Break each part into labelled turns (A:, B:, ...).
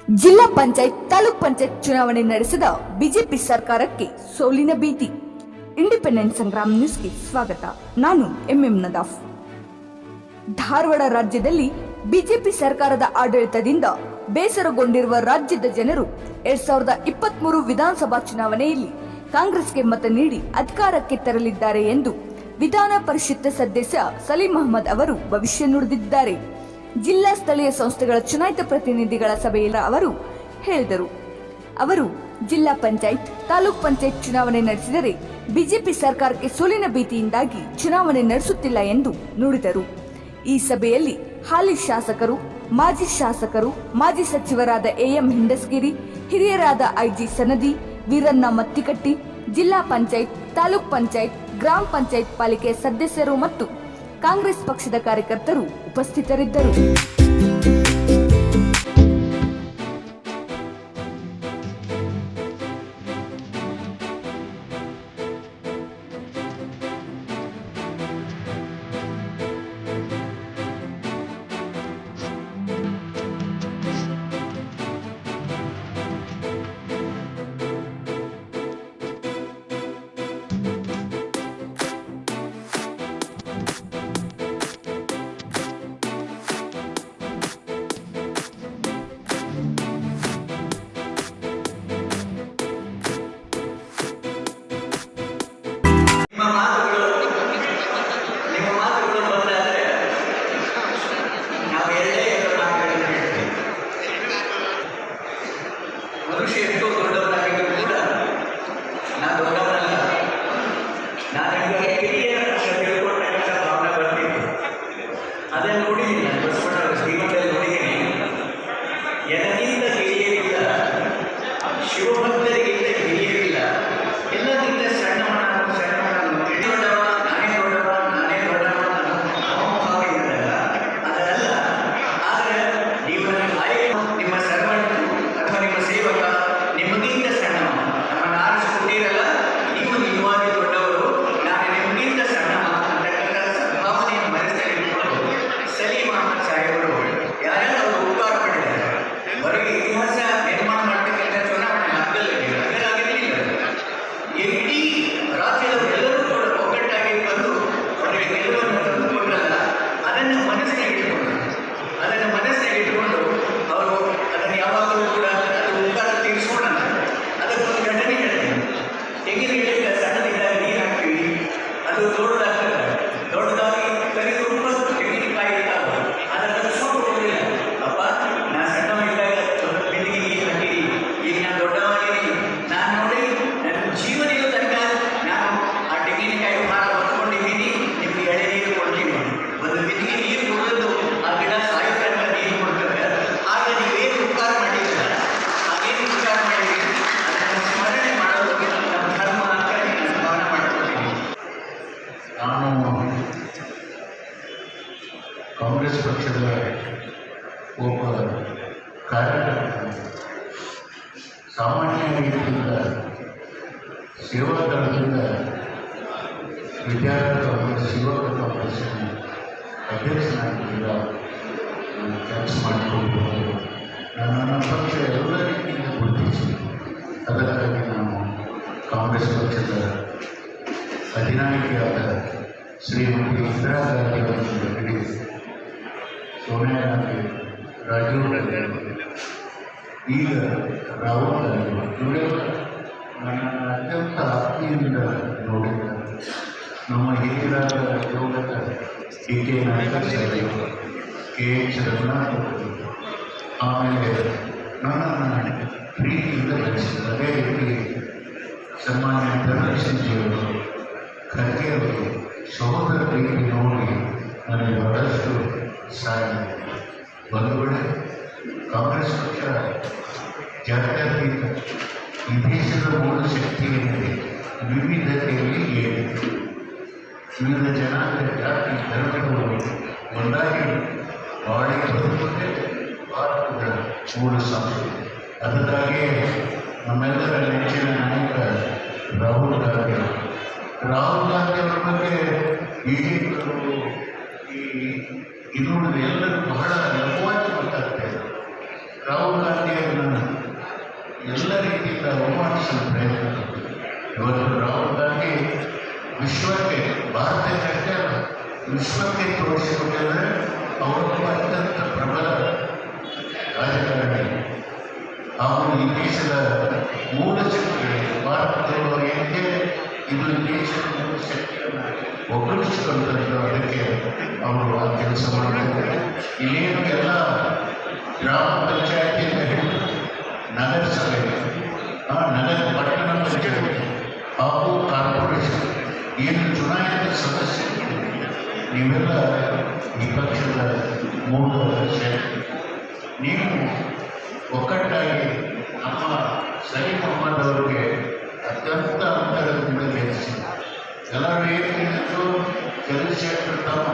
A: ಜಿಲ್ಲಾ ಪಂಚಾಯತ್ ತಾಲೂಕ್ ಪಂಚಾಯತ್ ಚುನಾವಣೆ ನಡೆಸಿದ ಬಿಜೆಪಿ ಸರ್ಕಾರಕ್ಕೆ ಸೋಲಿನ ಭೀತಿ. ಇಂಡಿಪೆಂಡೆಂಟ್ ಸಂಗ್ರಾಮ್ ನ್ಯೂಸ್ಗೆ ಸ್ವಾಗತ. ನಾನು ಎಂಎಂ ನದಾಫ್. ಧಾರವಾಡ ರಾಜ್ಯದಲ್ಲಿ ಬಿಜೆಪಿ ಸರ್ಕಾರದ ಆಡಳಿತದಿಂದ ಬೇಸರಗೊಂಡಿರುವ ರಾಜ್ಯದ ಜನರು 2023 ವಿಧಾನಸಭಾ ಚುನಾವಣೆಯಲ್ಲಿ ಕಾಂಗ್ರೆಸ್ಗೆ ಮತ ನೀಡಿ ಅಧಿಕಾರಕ್ಕೆ ತರಲಿದ್ದಾರೆ ಎಂದು ವಿಧಾನ ಪರಿಷತ್ ಸದಸ್ಯ ಸಲೀಂ ಅಹಮದ್ ಅವರು ಭವಿಷ್ಯ ನುಡಿದಿದ್ದಾರೆ. ಜಿಲ್ಲಾ ಸ್ಥಳೀಯ ಸಂಸ್ಥೆಗಳ ಚುನಾಯಿತ ಪ್ರತಿನಿಧಿಗಳ ಸಭೆಯಲ್ಲಿ ಅವರು ಹೇಳಿದರು. ಅವರು ಜಿಲ್ಲಾ ಪಂಚಾಯತ್ ತಾಲೂಕ್ ಪಂಚಾಯತ್ ಚುನಾವಣೆ ನಡೆಸಿದರೆ ಬಿಜೆಪಿ ಸರ್ಕಾರಕ್ಕೆ ಸೋಲಿನ ಭೀತಿಯಿಂದಾಗಿ ಚುನಾವಣೆ ನಡೆಸುತ್ತಿಲ್ಲ ಎಂದು ನುಡಿದರು. ಈ ಸಭೆಯಲ್ಲಿ ಹಾಲಿ ಶಾಸಕರು, ಮಾಜಿ ಸಚಿವರಾದ ಎಂ ಹಿಂಡಸ್ಗಿರಿ, ಹಿರಿಯರಾದ ಐಜಿ ಸನದಿ, ವೀರಣ್ಣ ಮತ್ತಿಕಟ್ಟಿ, ಜಿಲ್ಲಾ ಪಂಚಾಯತ್, ತಾಲೂಕ್ ಪಂಚಾಯತ್, ಗ್ರಾಮ ಪಂಚಾಯತ್ ಪಾಲಿಕೆಯ ಸದಸ್ಯರು ಮತ್ತು ಕಾಂಗ್ರೆಸ್ ಪಕ್ಷದ ಕಾರ್ಯಕರ್ತರು ಉಪಸ್ಥಿತರಿದ್ದರು.
B: ಕಾಂಗ್ರೆಸ್ ಪಕ್ಷದ ಒಬ್ಬ ಕಾರ್ಯಕರ್ತ, ಸಾಮಾನ್ಯ ರೀತಿಯಿಂದ ಸೇವಾ ದಳದಿಂದ ವಿದ್ಯಾರ್ಥಿ ಕಾಂಗ್ರೆಸ್, ಯುವಕ ಕಾಂಗ್ರೆಸ್ಸಿನ ಅಧ್ಯಕ್ಷನಾಗಿದ್ದ ಕೆಲಸ ಮಾಡಿಕೊಂಡು ನನ್ನ ಪಕ್ಷ ಎಲ್ಲ ರೀತಿಯಿಂದ ಗುರುತಿಸಿ ಅದಕ್ಕಾಗಿ ನಾವು ಕಾಂಗ್ರೆಸ್ ಪಕ್ಷದ ಅಧಿನಾಯಕಿಯಾದ ಶ್ರೀಮತಿ ಇಂದಿರಾ ಗಾಂಧಿ ಅವರನ್ನು ಹಿಡಿದು ಸೋನಿಯಾ ಗಾಂಧಿ, ರಾಜೀವ್ ಗಾಂಧಿ, ಈಗ ರಾಹುಲ್ ಗಾಂಧಿ ಇವರೆಲ್ಲ ನನ್ನನ್ನು ಅತ್ಯಂತ ಆತ್ಮೀಯದಿಂದ ನೋಡಿದ್ದಾರೆ. ನಮ್ಮ ಹಿರಿಯರಾದ ಯೋಗದ ಡಿ.ಕೆ. ನಾಯಕರ್ ಸಾಹೇಬರು, ಕೆ.ಎಚ್. ರಘುನಾಥ್ ಅವರು, ಆಮೇಲೆ ನನ್ನನ್ನು ಪ್ರೀತಿಯಿಂದ ಬೆಳೆಸಿದ್ದಾರೆ. ಅದೇ ರೀತಿ ಸನ್ಮಾನ್ಯ ಧನಲಕ್ಷ್ಮೀಜಿಯವರು, ಖರ್ಗೆ ಅವರು ಸಹೋದರ ಪ್ರೀತಿ ನೋಡಿ ನನಗೆ ಬಹಳಷ್ಟು ಸಹಾಯ ಬಂಧುಗಳೇ. ಕಾಂಗ್ರೆಸ್ ಪಕ್ಷ ಜಾತ್ಯತೀತ ಈ ದೇಶದ ಮೂಲ ಶಕ್ತಿಯಲ್ಲಿ ವಿವಿಧತೆಯಲ್ಲಿ ಏನಿದೆ. ವಿವಿಧ ಜನಾಂಗ, ಜಾತಿ, ಧರ್ಮಗಳು ಒಂದಾಗಿ ಬಾಳಿ ಬದುಕುವುದೇ ಭಾರತದ ಮೂಲ ಸಂಸ್ಕೃತಿ. ಅದಕ್ಕಾಗಿಯೇ ನಮ್ಮೆಲ್ಲರ ನೆಚ್ಚಿನ ನಾಯಕ ರಾಹುಲ್ ಗಾಂಧಿ ಅವರ ಬಗ್ಗೆ ಈಗಿನವರು ಇನ್ನುಳಿದ ಎಲ್ಲರೂ ಬಹಳ ಲಘುವಾಗಿ ಮಾತಾಡ್ತಾ ಇದ್ದಾರೆ. ರಾಹುಲ್ ಗಾಂಧಿಯವರನ್ನು ಎಲ್ಲ ರೀತಿಯಿಂದ ಅವಮಾನಿಸಲು ಪ್ರಯತ್ನ ಪಟ್ಟಿದೆ. ಇವತ್ತು ರಾಹುಲ್ ಗಾಂಧಿ ವಿಶ್ವಕ್ಕೆ, ಭಾರತಕ್ಕೆ ಅಲ್ಲ, ವಿಶ್ವಕ್ಕೆ ತೋರಿಸಿಕೊಂಡರೆ ಅವರೊಬ್ಬ ಅತ್ಯಂತ ಪ್ರಬಲ ರಾಜಕಾರಣಿ ಹಾಗೂ ಈ ದೇಶದ ಮೂಲ ಶಕ್ತಿಗಳಿಗೆ ಭಾರತದವರು ಏನಿದೆ ಇದು ಈ ದೇಶದ ಮೂಲ ಶಕ್ತಿಯನ್ನು ಒಗ್ಗೂಡಿಸಿಕೊಂಡದ್ದು. ಅದಕ್ಕೆ ಅವರು ಆ ಕೆಲಸ ಮಾಡಿದ್ದಾರೆ. ಇಲ್ಲೇನು ಎಲ್ಲ ಗ್ರಾಮ ಪಂಚಾಯತಿಯಿಂದ ಹಿಡಿದು ನಗರಸಭೆ, ನಗರ ಪಟ್ಟಣ ಪಂಚಾಯತಿ ಹಾಗೂ ಕಾರ್ಪೊರೇಷನ್ ಏನು ಚುನಾಯಿತ ಸದಸ್ಯರು, ನೀವೆಲ್ಲ ಈ ಪಕ್ಷದ ಮೂಲ ಶಕ್ತಿ. ನೀವು ಒಕ್ಕಟ್ಟಾಗಿ ನಮ್ಮ ಸಲೀಂ ಅಹ್ಮದ್ ಅವರಿಗೆ ಅತ್ಯಂತ ಅಂತರದಿಂದ ಗೆಲ್ಲಿಸಿ ಎಲ್ಲರೂ ಏನು ಹೇಳಿದ್ರು, ಚಂದ್ರಶೇಖರ್ ತಾವು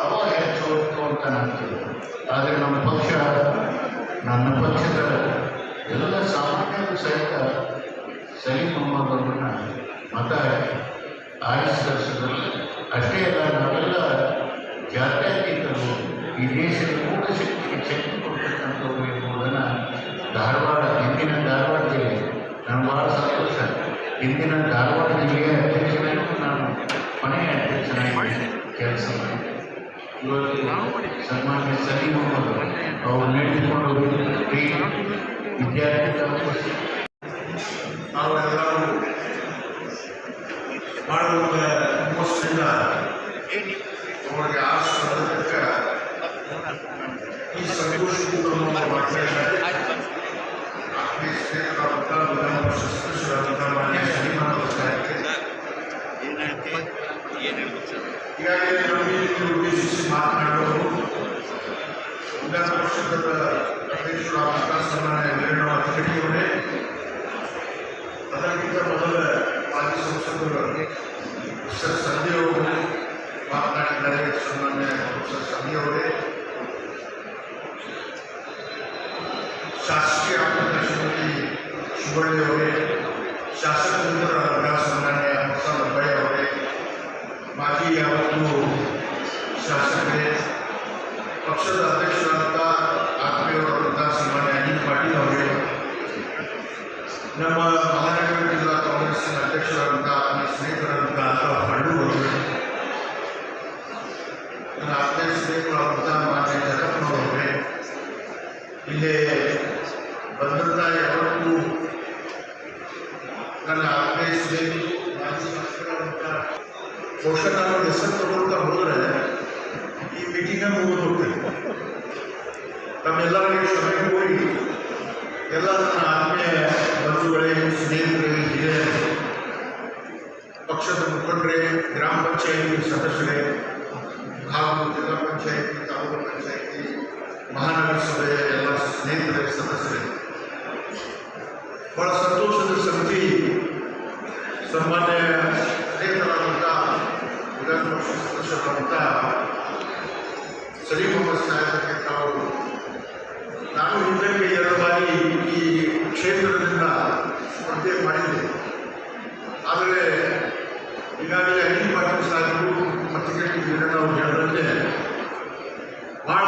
B: ಅವ ಹೆಚ್ಚು ಹೊತ್ತು ಅಂತ ನಾಗ್ತದೆ. ಆದರೆ ನನ್ನ ಪಕ್ಷದ ಎಲ್ಲ ಸಾಮಾನ್ಯರು ಸಹಿತ ಸಲೀಂ ಅಹ್ಮದ್ ಅವರನ್ನ ಮತ ಆರಿಸಿದಲ್ಲಿ ಅಷ್ಟೇ ಅಲ್ಲ, ನಾವೆಲ್ಲ ಜಾತ್ಯತೀತರು, ಈ ದೇಶದ ಮೂಲ ಶಕ್ತಿಗೆ ಶಕ್ತಿ ಕೊಡ್ತಕ್ಕಂಥವ್ರು ಎಂಬುದನ್ನು ಇಂದಿನ ಧಾರವಾಡ ಜಿಲ್ಲೆ ನಾನು ಭಾಳ ಸಂತೋಷ. ಇಂದಿನ ಧಾರವಾಡ ಜಿಲ್ಲೆಯ ಅಧ್ಯಕ್ಷನಾಗಿ ನಾನು ಮನೆಯ ಅಧ್ಯಕ್ಷನಾಗಿ ಕೆಲಸ ಮಾಡಿದ್ದೆ. ಇವತ್ತು ಸನ್ಮಾನ್ಯ ಸಲೀಂ ಅಹ್ಮದ್ ಅವರು ನಡೆದುಕೊಂಡು ವಿದ್ಯಾರ್ಥಿ
C: ನಾವೆಲ್ಲರೂ ಮಾಡುವ ಮೋಸದಿಂದ ಅವರಿಗೆ ಆಶ್ರಯಕ್ಕೆ ಈ ಸಂತೋಷದಿಂದ ಮಾಡ್ತಾ ಇದ್ದಾರೆ. ವಿಧಾನ ಪರಿಷತ್ ಸದಸ್ಯರಾದಂಥ ಮಾನ್ಯ ಶ್ರೀಮಾನ್ ಈಗಾಗಲೇ ನಮಗೆ ಉದ್ದೇಶಿಸಿ ಮಾತನಾಡುವರು ವಿಧಾನ ಪರಿಷತ್ತರ ಅಧ್ಯಕ್ಷರಾದಂಥ ಸನ್ಮಾನ್ಯ ವೀರಣ್ಣ ತಿರುಗಿಯವರೇ, ಅದಕ್ಕಿಂತ ಮೊದಲ ಮಾಜಿ ಸಂಸದರು ಪ್ರೊಫೆಸರ್ ಸಂಧ್ಯಾ ಅವರು ಮಾತನಾಡಿದ್ದಾರೆ. ಸನ್ಮಾನ್ಯ ಪ್ರೊಫೆಸರ್ ಸಂಧ್ಯಾ ಅವರೇ, ಶಾಸಕೀಯ ಆಡಳಿತ ಶ್ರೀಮತಿ ಶಿವಳ್ಳಿ ಅವರೇ, ಶಾಸಕರಾದ ಸನ್ಮಾನ್ಯ ಪ್ರಸಾದ್ ಅಬ್ಬಯ್ಯ ಅವರೇ, ಮಾಜಿ ಯಾವತ್ತು ಶಾಸಕರೇ, ಪಕ್ಷದ ಅಧ್ಯಕ್ಷರಾದಂಥ ಆತ್ಮೀಯರಾದಂಥ ಸನ್ಮಾನ್ಯ ಅನಿಲ್ ಪಾಟೀಲ್ ಅವರೇ, ನಮ್ಮ ಮಹಾನಗರ ಜಿಲ್ಲಾ ಕಾಂಗ್ರೆಸ್ಸಿನ ಅಧ್ಯಕ್ಷರಾದಂಥ ಸ್ನೇಹಿತರಾದಂಥ ಹಳ್ಳು ಅವರೇ, ನನ್ನ ಆತ್ಮೀಯ ಸ್ನೇಹಿತರಾದಂಥ ಮಾನ್ಯ ಜಗಪ್ಪನವರೇ, ಇಲ್ಲೇ ಬಂದಂಥ ಯಾವತ್ತೂ ನನ್ನ ಆತ್ಮೀಯ ಸ್ನೇಹಿತರು ಮಾಜಿ ಶಾಸಕರಾದಂಥ ಬಹುಶಃ ನಾನು ಹೆಸರು ತಗೊಳ್ತಾ ಹೋದರೆ ಈ ಮೀಟಿಂಗ ಮುಗಿದು ಹೋಗ್ತೇನೆ. ತಮ್ಮೆಲ್ಲರಿಗೆ ಕ್ಷಮೆ ಕೋರಿ ಎಲ್ಲ ನನ್ನ ಆತ್ಮೀಯ ಬಂಧುಗಳೇ, ಸ್ನೇಹಿತರೇ, ಹಿರಿಯರೇ, ಪಕ್ಷದ ಮುಖಂಡರೇ, ಗ್ರಾಮ ಪಂಚಾಯಿತಿ ಸದಸ್ಯರೇ ಹಾಗೂ ಜಿಲ್ಲಾ ಪಂಚಾಯಿತಿ, ತಾಲೂಕು ಪಂಚಾಯಿತಿ, ಮಹಾನಗರ ಸಭೆಯ ಎಲ್ಲ ಸ್ನೇಹಿತರೇ, ಸದಸ್ಯರೇ, ಬಹಳ ಸಂತೋಷದ ಸಂಗತಿ, ಸನ್ಮಾನ್ಯ ಸ್ನೇಹಿತರಾದಂಥ ವಿಧಾನ ಪರಿಷತ್ ಸದಸ್ಯರಾದಂಥ ಸಲೀಂ ಅಹ್ಮದ್ ಸಾಹೇಬರಿಗೆ ತಾವು ನಾನು ಹಿಂದಕ್ಕೆ 2 ಬಾರಿ ಈ ಕ್ಷೇತ್ರದಿಂದ ಸ್ಪರ್ಧೆ ಮಾಡಿದ್ದೆ. ಆದರೆ ಈಗಾಗಲೇ ಅನಿಲ್ ಪಾಟೀಲ್ ಸಾಹೇಬರು ಮತ್ತಿಗೆ ನಾವು ಹೇಳಿದಂತೆ ಭಾಳ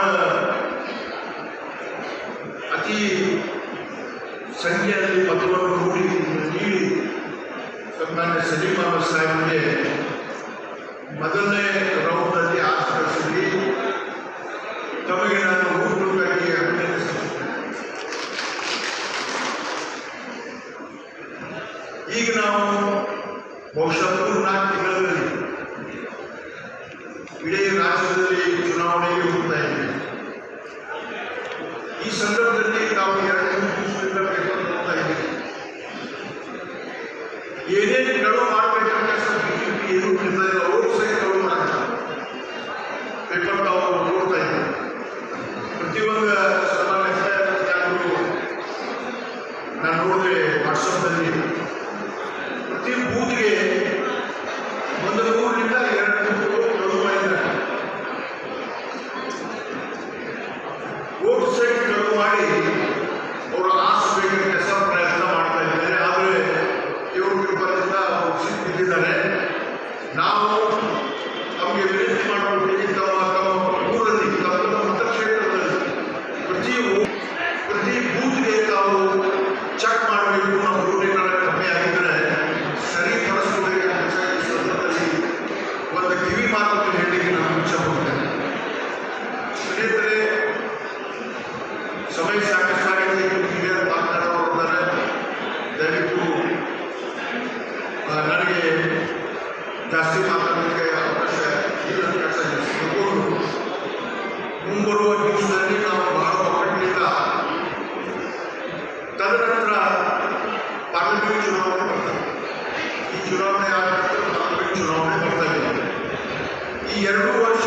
C: ಅತಿ ಸಂಖ್ಯೆಯಲ್ಲಿ ಮತವನ್ನು ನೀಡಿ ಸನ್ಮಾನ್ಯ ಸಲೀಂ ಅಹ್ಮದ್ ಸಾಹೇಬರಿಗೆ ಮೊದಲನೇ ರೌಂಡ್ನಲ್ಲಿ ಆಸ್ಕರಿಸಿದ್ವಿ. ತಮಗೆ ನಾನು ಹೂಗುರುಗಾಗಿ ಅಭಿನಂದಿಸುತ್ತೇನೆ. ಈಗ ನಾವು ಬಹುಶಃ 3-4 ತಿಂಗಳಲ್ಲಿ ಇಡೀ ರಾಜ್ಯದಲ್ಲಿ ಚುನಾವಣೆಗೆ ಹೋಗ್ತಾ ಇದ್ದೀವಿ. ಈ ಸಂದರ್ಭದಲ್ಲಿ ನಾವು 2-3 ದಿವಸದಿಂದ ಪೇಪರ್ ನೋಡ್ತಾ ಇದ್ದೀವಿ. ಏನೇನು ಕಳು ಮಾಡಬೇಕಂತ ಬಿಜೆಪಿ ಏನು ಬಿಡ್ತಾ ಇಲ್ಲ, ಅವರು ಸಹ ಕಳು ಮಾಡ್ತಾರೆ. ಪೇಪರ್ ನಾವು ನೋಡ್ತಾ ಇದ್ದೀವಿ. ಪ್ರತಿಯೊಂದು ಸನ್ಮಾನ್ಯ ನಾನು ನೋಡಿದೆ ವಾಟ್ಸಪ್ನಲ್ಲಿ ಪ್ರತಿ ಬೂತ್ಗೆ 100 ರಿಂದ 200 ಕಳು ಮಾಡಿದ್ದಾರೆ. ವೋಟ್ ಸೈಟ್ ಕಳು ಮಾಡಿ ಅವರು ಆರಿಸಬೇಕಂತ ಕೆಲಸ ಪ್ರಯತ್ನ ಮಾಡ್ತಾ ಇದ್ದಾರೆ. ಆದರೆ ಇವರು ಪೇಪರ್ನಿಂದ ಬಿದ್ದಿದ್ದಾರೆ. ನಾವು ಅವರಿಗೆ ವಿನಂತಿ ಮಾಡಬೇಕು, ತಮ್ಮ ಊರಲ್ಲಿ ತಮ್ಮ ಮತಕ್ಷೇತ್ರದಲ್ಲಿ ಪ್ರತಿ ನಾವು ಚೆಕ್ ಮಾಡಬೇಕು. ನಾವು ರೂಢಿಗಳ ಕಮ್ಮಿ ಆಗಿದ್ರೆ ಸರಿಪಡಿಸಬೇಕು ಅಂತ ಈ ಸಂದರ್ಭದಲ್ಲಿ ಒಂದು ಕಿವಿ ಮಾತನ್ನು ಹೇಳಲಿಕ್ಕೆ ನಾನು ಇಚ್ಛಪಡ್ತೇನೆ. ಸ್ನೇಹಿತರೆ, ಸಮಯ ಸಾಕಷ್ಟಾಗಿದೆ. ಹಿರಿಯರು ಮಾತನಾಡೋರಿದ್ದಾರೆ. ದಯವಿಟ್ಟು ನನಗೆ ಜಾಸ್ತಿ ಮಾತಾಡಲಿಕ್ಕೆ ಅವಕಾಶ ಇಲ್ಲ. ಮುಂಬರುವ ದಿವಸದಲ್ಲಿ ನಾವು ಬಹಳ ಒಗ್ಗಟ್ಟಿನಿಂದ ತದನಂತರ ಪಾರ್ಲಿಮೆಂಟ್ ಚುನಾವಣೆ ಬರ್ತದೆ. ಈ ಚುನಾವಣೆ ಆದ ನಂತರ ಪಾರ್ಲಿಮೆಂಟ್ ಚುನಾವಣೆ ಬರ್ತಾ ಇದೆ. ಈ 2 ವರ್ಷ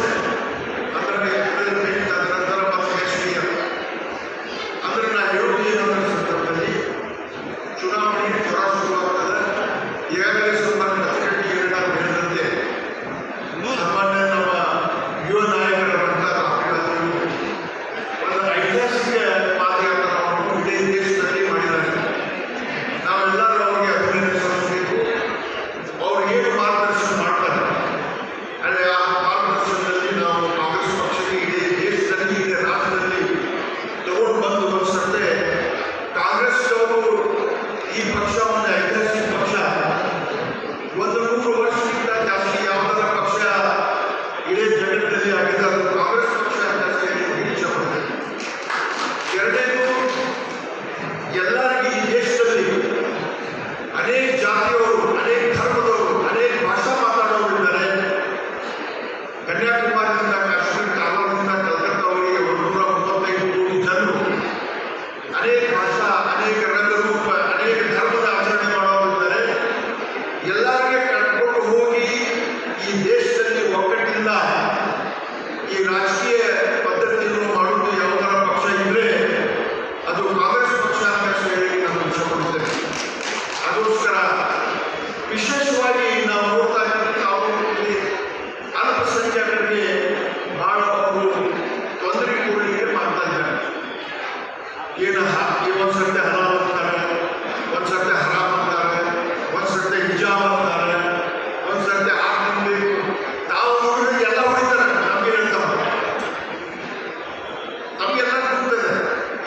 C: ಅಂದರೆ ಏಪ್ರಿಲ್ ಮೇ ತದನಂತರ ಮತ್ತು ನೆಕ್ಸ್ಟ್ ಇಯರ್ ಅಂದರೆ ನಾನು ಹೇಳೋದು ಏನಾದರೂ ಸಂದರ್ಭದಲ್ಲಿ ಚುನಾವಣೆ ಜ್ವರ ಶುರುವಾಗ್ತದೆ. ಈಗಾಗಲೇ ಸನ್ಮಾನ್ಯ ಅಧ್ಯಕ್ಷರಿಗೆ ನಾವು ಹೇಳಿದಂತೆ ಸಾಮಾನ್ಯ ನಮ್ಮ ಯುವ ನಾಯಕರಂತ ರಾಹುಲ್ ಗಾಂಧಿ ಒಂದು ಐತಿಹಾಸಿಕ ಪಾದಯಾತ್ರೆಯನ್ನು ಇಡೀ ದೇಶದಲ್ಲಿ ಮಾಡಿದ್ದಾರೆ. ನಾವೆಲ್ಲರೂ ಅವರಿಗೆ ಅಭಿನಂದನೆ ಸಲ್ಲಿಸಬೇಕು. ಅವ್ರು ಏನು ಮಾರ್ಗದರ್ಶನ ಮಾಡ್ತಾರೆ ಅಂದರೆ ಆ ಮಾರ್ಗದರ್ಶನದಲ್ಲಿ ನಾವು ಕಾಂಗ್ರೆಸ್ ಪಕ್ಷಕ್ಕೆ ಇಡೀ ದೇಶದಲ್ಲಿ ಇಡೀ ರಾಜ್ಯದಲ್ಲಿ ತಗೊಂಡು ಬಂದು ಬರೆಸಂತೆ ಕಾಂಗ್ರೆಸ್ನವರು ಈ ಪಕ್ಷ ಒಂದು ಐತಿಹಾಸಿಕ ಪಕ್ಷ. 100 ವರ್ಷಕ್ಕಿಂತ ಜಾಸ್ತಿ ಯಾವುದಾರ ಪಕ್ಷ ಇಡೀ ಜಗತ್ತಿನಲ್ಲಿ ಆಗಿದೆ ಅದು ಕಾಂಗ್ರೆಸ್ ಪಕ್ಷ ಅಂತ ಹೇಳಿ ಇಚ್ಛಪಡ್ತೇನೆ. ಎರಡನೇದು, ಎಲ್ಲರಿಗೂ ಈ ದೇಶದಲ್ಲಿ ಅನೇಕ ಜಾತಿಯವರು, ಅನೇಕ ಧರ್ಮದವರು, ಅನೇಕ ಭಾಷಾ ಮಾತಾಡೋರಿದ್ದಾರೆ. ಕನ್ಯಾಕುಮಾರಿಯಿಂದ ಕಾಶ್ಮೀರ, ಕಾರವಾರದಿಂದ ಕಲ್ಕತ್ತಾವರೆಗೆ 135 ಕೋಟಿ ಜನರು ಅನೇಕ ಭಾಷಾ, ಅನೇಕ ರಂಗರೂಪ, ಅನೇಕ ಧರ್ಮದ ಆಚರಣೆ ಮಾಡೋರಿದ್ದಾರೆ. ಎಲ್ಲರಿಗೆ ಕಟ್ಕೊಂಡು ಹೋಗಿ ಈ ದೇಶದಲ್ಲಿ ಒಗ್ಗಟ್ಟಿಂದ ಈ ರಾಜಕೀಯ ಪದ್ಧತಿಯನ್ನು ಮಾಡುವುದು ಯಾವುದರ ಪಕ್ಷ ಇದ್ರೆ ಅದು ಕಾಂಗ್ರೆಸ್ ಪಕ್ಷ ಅಂತ ಹೇಳಿ ನಾನು ಇಷ್ಟಪಡ್ತೇನೆ. ಅದಕ್ಕೋಸ್ಕರ ವಿಶೇಷವಾಗಿ ನಾವು ನೋಡ್ತಾ ಇದ್ದೀವಿ, ನಾವು ಇಲ್ಲಿ ಅಲ್ಪಸಂಖ್ಯಾತರಿಗೆ ಬಹಳ ಅವರು ತೊಂದರೆ ಕೊಡಲಿಕ್ಕೆ ಮಾಡ್ತಾ ಇದ್ದಾರೆ. ಒಂದ್ಸರ್ತಿ ಹಲಾಲ್ ಅಂತಾರೆ, ಒಂದ್ಸರ್ತಿ ಹರಾಮ್ ಅಂತಾರೆ, ಒಂದ್ಸರ್ತಿ ಹಿಜಾಬ್ ಅಂತಾರೆ, ಒಂದ್ಸರ್ತಿ 6 ತಿಂಗಳು ನಾವು ನೋಡಿದ್ರೆ ಎಲ್ಲ ಹೊಡಿತಾರೆ. ನಮಗೆಲ್ಲ ಗೊತ್ತದೆ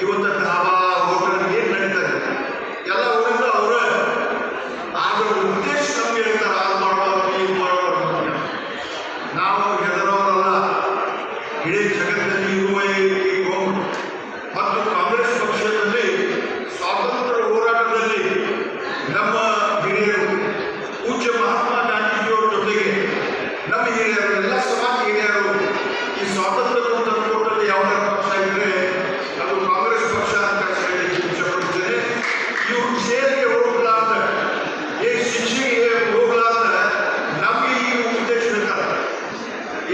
C: ಇವತ್ತು ಧಾಬಾ ಹೋಟೆಲ್ ಏನು ನಡೀತಾರೆ ಎಲ್ಲ ಊರಿಂದ ಅವರೇ. ಆದ್ರೆ ಉದ್ದೇಶ ನಮ್ಗೆ ಹೇಳ್ತಾರೆ, ಅದು ಮಾಡಬಾರ್ದು, ಇದು ಮಾಡಬಾರ್ದು. ನಾವು ಹೆದರೋರಲ್ಲ. ಇಡೀ ಜಗತ್ತಿನಲ್ಲಿ ಇರುವ ಈ ಗೋಮು ಮತ್ತು ಕಾಂಗ್ರೆಸ್ ಪಕ್ಷದಲ್ಲಿ ಸ್ವಾತಂತ್ರ್ಯ ಹೋರಾಟದಲ್ಲಿ ನಮ್ಮ ಹಿರಿಯರು ಪೂಜ್ಯ ಮಹಾತ್ಮ ಗಾಂಧೀಜಿಯವರ ಜೊತೆಗೆ ನಮ್ಮ ಹಿರಿಯರು, ಎಲ್ಲ ಸಮಾಜ ಹಿರಿಯರು ಈ ಸ್ವಾತಂತ್ರ್ಯ ತಂದುಕೊಟ್ಟಲ್ಲಿ ಯಾವುದಾರ ಪಕ್ಷ ಇದ್ರೆ ಅದು ಕಾಂಗ್ರೆಸ್ ಪಕ್ಷ ಅಂತ ಹೇಳಿ ಇಷ್ಟಪಡ್ತೇನೆ. ಇವರು ಜೈಲಿಗೆ ಹೋಗ್ಲಾರ್ದ, ಶಿಕ್ಷೆಗೆ ಹೋಗ್ಲಾರ್ದ ನಮಗೆ ಈ ಉದ್ದೇಶ ಇರ್ತಾರೆ.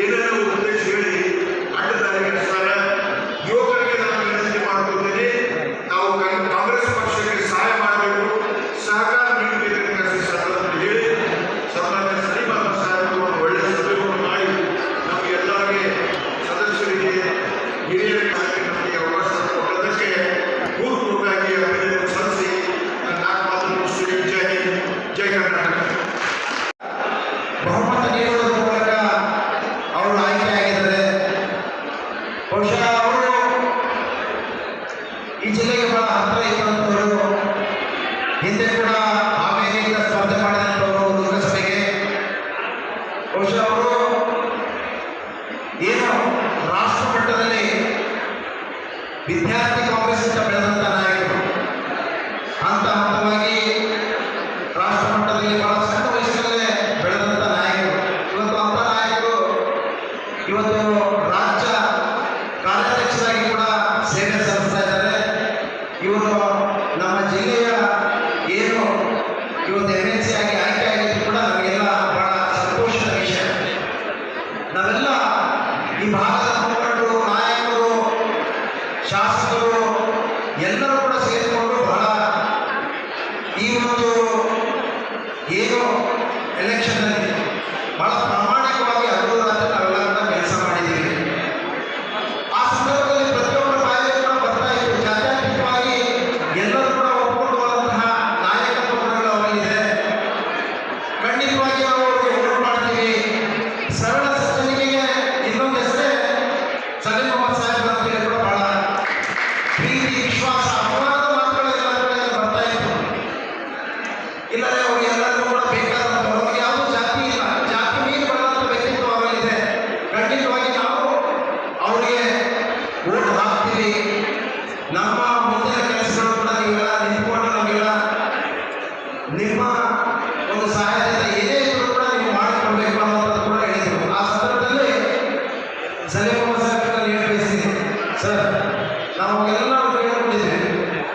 C: ಏನೇನೋ ಉದ್ದೇಶ ಹೇಳಿ ಅಡ್ಡದಾರಿ ನಡೆಸ್ತಾರೆ. ಯುವಕರಿಗೆ ನಾನು ವಿನಂತಿ ಮಾಡ್ಕೊತೀನಿ, ನಾವು ಕಾಂಗ್ರೆಸ್ ಪಕ್ಷಕ್ಕೆ ಸಹಾಯ ಮಾಡಬೇಕು, ಸಹಕಾರ ನೀಡಬೇಕಂತ ಸಂದರ್ಭದಲ್ಲಿ ಹೇಳಿ ಸನ್ಮಾನ್ಯ ಶ್ರೀಮಾನ್ ಸಾಹೇಬರು ಒಳ್ಳೆಯ ಸಭೆಯನ್ನು ಮಾಡಿ ನಮಗೆಲ್ಲರಿಗೆ ಸದಸ್ಯರಿಗೆ ಹಿರಿಯರಿಗೆ ನಮಗೆ ಅವಕಾಶ ಕೊಟ್ಟದಕ್ಕೆ ಪೂರ್ವಕವಾಗಿ ಅಭಿನಂದನೆ ಸಲ್ಲಿಸಿ ನನ್ನ 4 ಮಾತನ್ನು ಮುಗಿಸುತ್ತೇನೆ. ಜೈ ಹಿಂದ್, ಜೈ ಕರ್ನಾಟಕ.
D: ಬಹುಮತ ನೀಡುವುದರ ಮೂಲಕ ಅವರು ಆಯ್ಕೆಯಾಗಿದ್ದಾರೆ. ಬಹುಶಃ ಅವರು ಈ ಜಿಲ್ಲೆಗೆ ಬಹಳ ಹತ್ತಿರ ಇರುವಂಥವರು. ಹಿಂದೆ ಕೂಡ ಹಾವೇರಿಯಿಂದ ಸ್ಪರ್ಧೆ ಮಾಡಿದಂಥವರು ಲೋಕಸಭೆಗೆ. ಬಹುಶಃ ಅವರು ಏನು ರಾಷ್ಟ್ರ ಮಟ್ಟದಲ್ಲಿ ವಿದ್ಯಾರ್ಥಿ ಕಾಂಗ್ರೆಸ್ ಅಂತ ಬೆಳೆದಂಥ ನಾಯಕರು, ಹಂತ ಹಂತವಾಗಿ ರಾಷ್ಟ್ರ ಮಟ್ಟದಲ್ಲಿ ಬಹಳ ಸಣ್ಣ ವಯಸ್ಸಿನಲ್ಲೇ ಬೆಳೆದಂಥ ನಾಯಕರು. ಇವತ್ತು ಅಂಥ ನಾಯಕರು ಇವತ್ತು ರಾಜ್ಯ ಕಾರ್ಯಾಧ್ಯಕ್ಷರಾಗಿ ಕೂಡ ಸೇವೆ ಸಲ್ಲಿಸ್ತಾ ಇದ್ದಾರೆ. ಇವರು ನಮ್ಮ ಜಿಲ್ಲೆಯ ಏನು ಇವತ್ತು MLC ಆಗಿ ಆಯ್ಕೆ ಆಗಿದ್ದು ಕೂಡ ನಮಗೆಲ್ಲ ಬಹಳ ಸಂತೋಷದ ವಿಷಯ. ನಾವೆಲ್ಲ ಈ ಭಾಗದ ಮುಖಂಡರು, ನಾಯಕರು, ಶಾಸಕರು ಎಲ್ಲರೂ ಕೂಡ ಸೇರಿಕೊಂಡು ಬಹಳ ಈ ಒಂದು ಏನು ಎಲೆಕ್ಷನ್ನಲ್ಲಿ ಬಹಳ ಪ್ರಾಮಾಣಿಕವಾಗಿ ಅನುದಾನ ನಾವೆಲ್ಲ ಕೂಡ ಕೆಲಸ ಮಾಡಿದ್ದೀವಿ. ಆ ಸಂದರ್ಭದಲ್ಲಿ ಪ್ರತಿಯೊಬ್ಬರ ಬಾಯಲ್ಲಿ ಕೂಡ ಬರ್ತಾ ಇತ್ತು, ಜಾತ್ಯತೀತವಾಗಿ ಎಲ್ಲರೂ ಕೂಡ ಒಪ್ಪಿಕೊಂಡು ಬರುವಂತಹ ನಾಯಕತ್ವ ಗುಣಗಳು ಅವರಲ್ಲಿದೆ. ಖಂಡಿತವಾಗಿ ನಾವು ಅವರಿಗೆ ಓಟ್ ಮಾಡ್ತೀವಿ. ಸರಳ ಸಜ್ಜನಿಕೆಗೆ ಇನ್ನೊಂದು ಹೆಸರೇ ಸಲೀಂ ಅಹಮದ್ ಸಾಹೇಬ್ ಅಂತ ಕೂಡ ಬಹಳ ಪ್ರೀತಿ, ವಿಶ್ವಾಸ,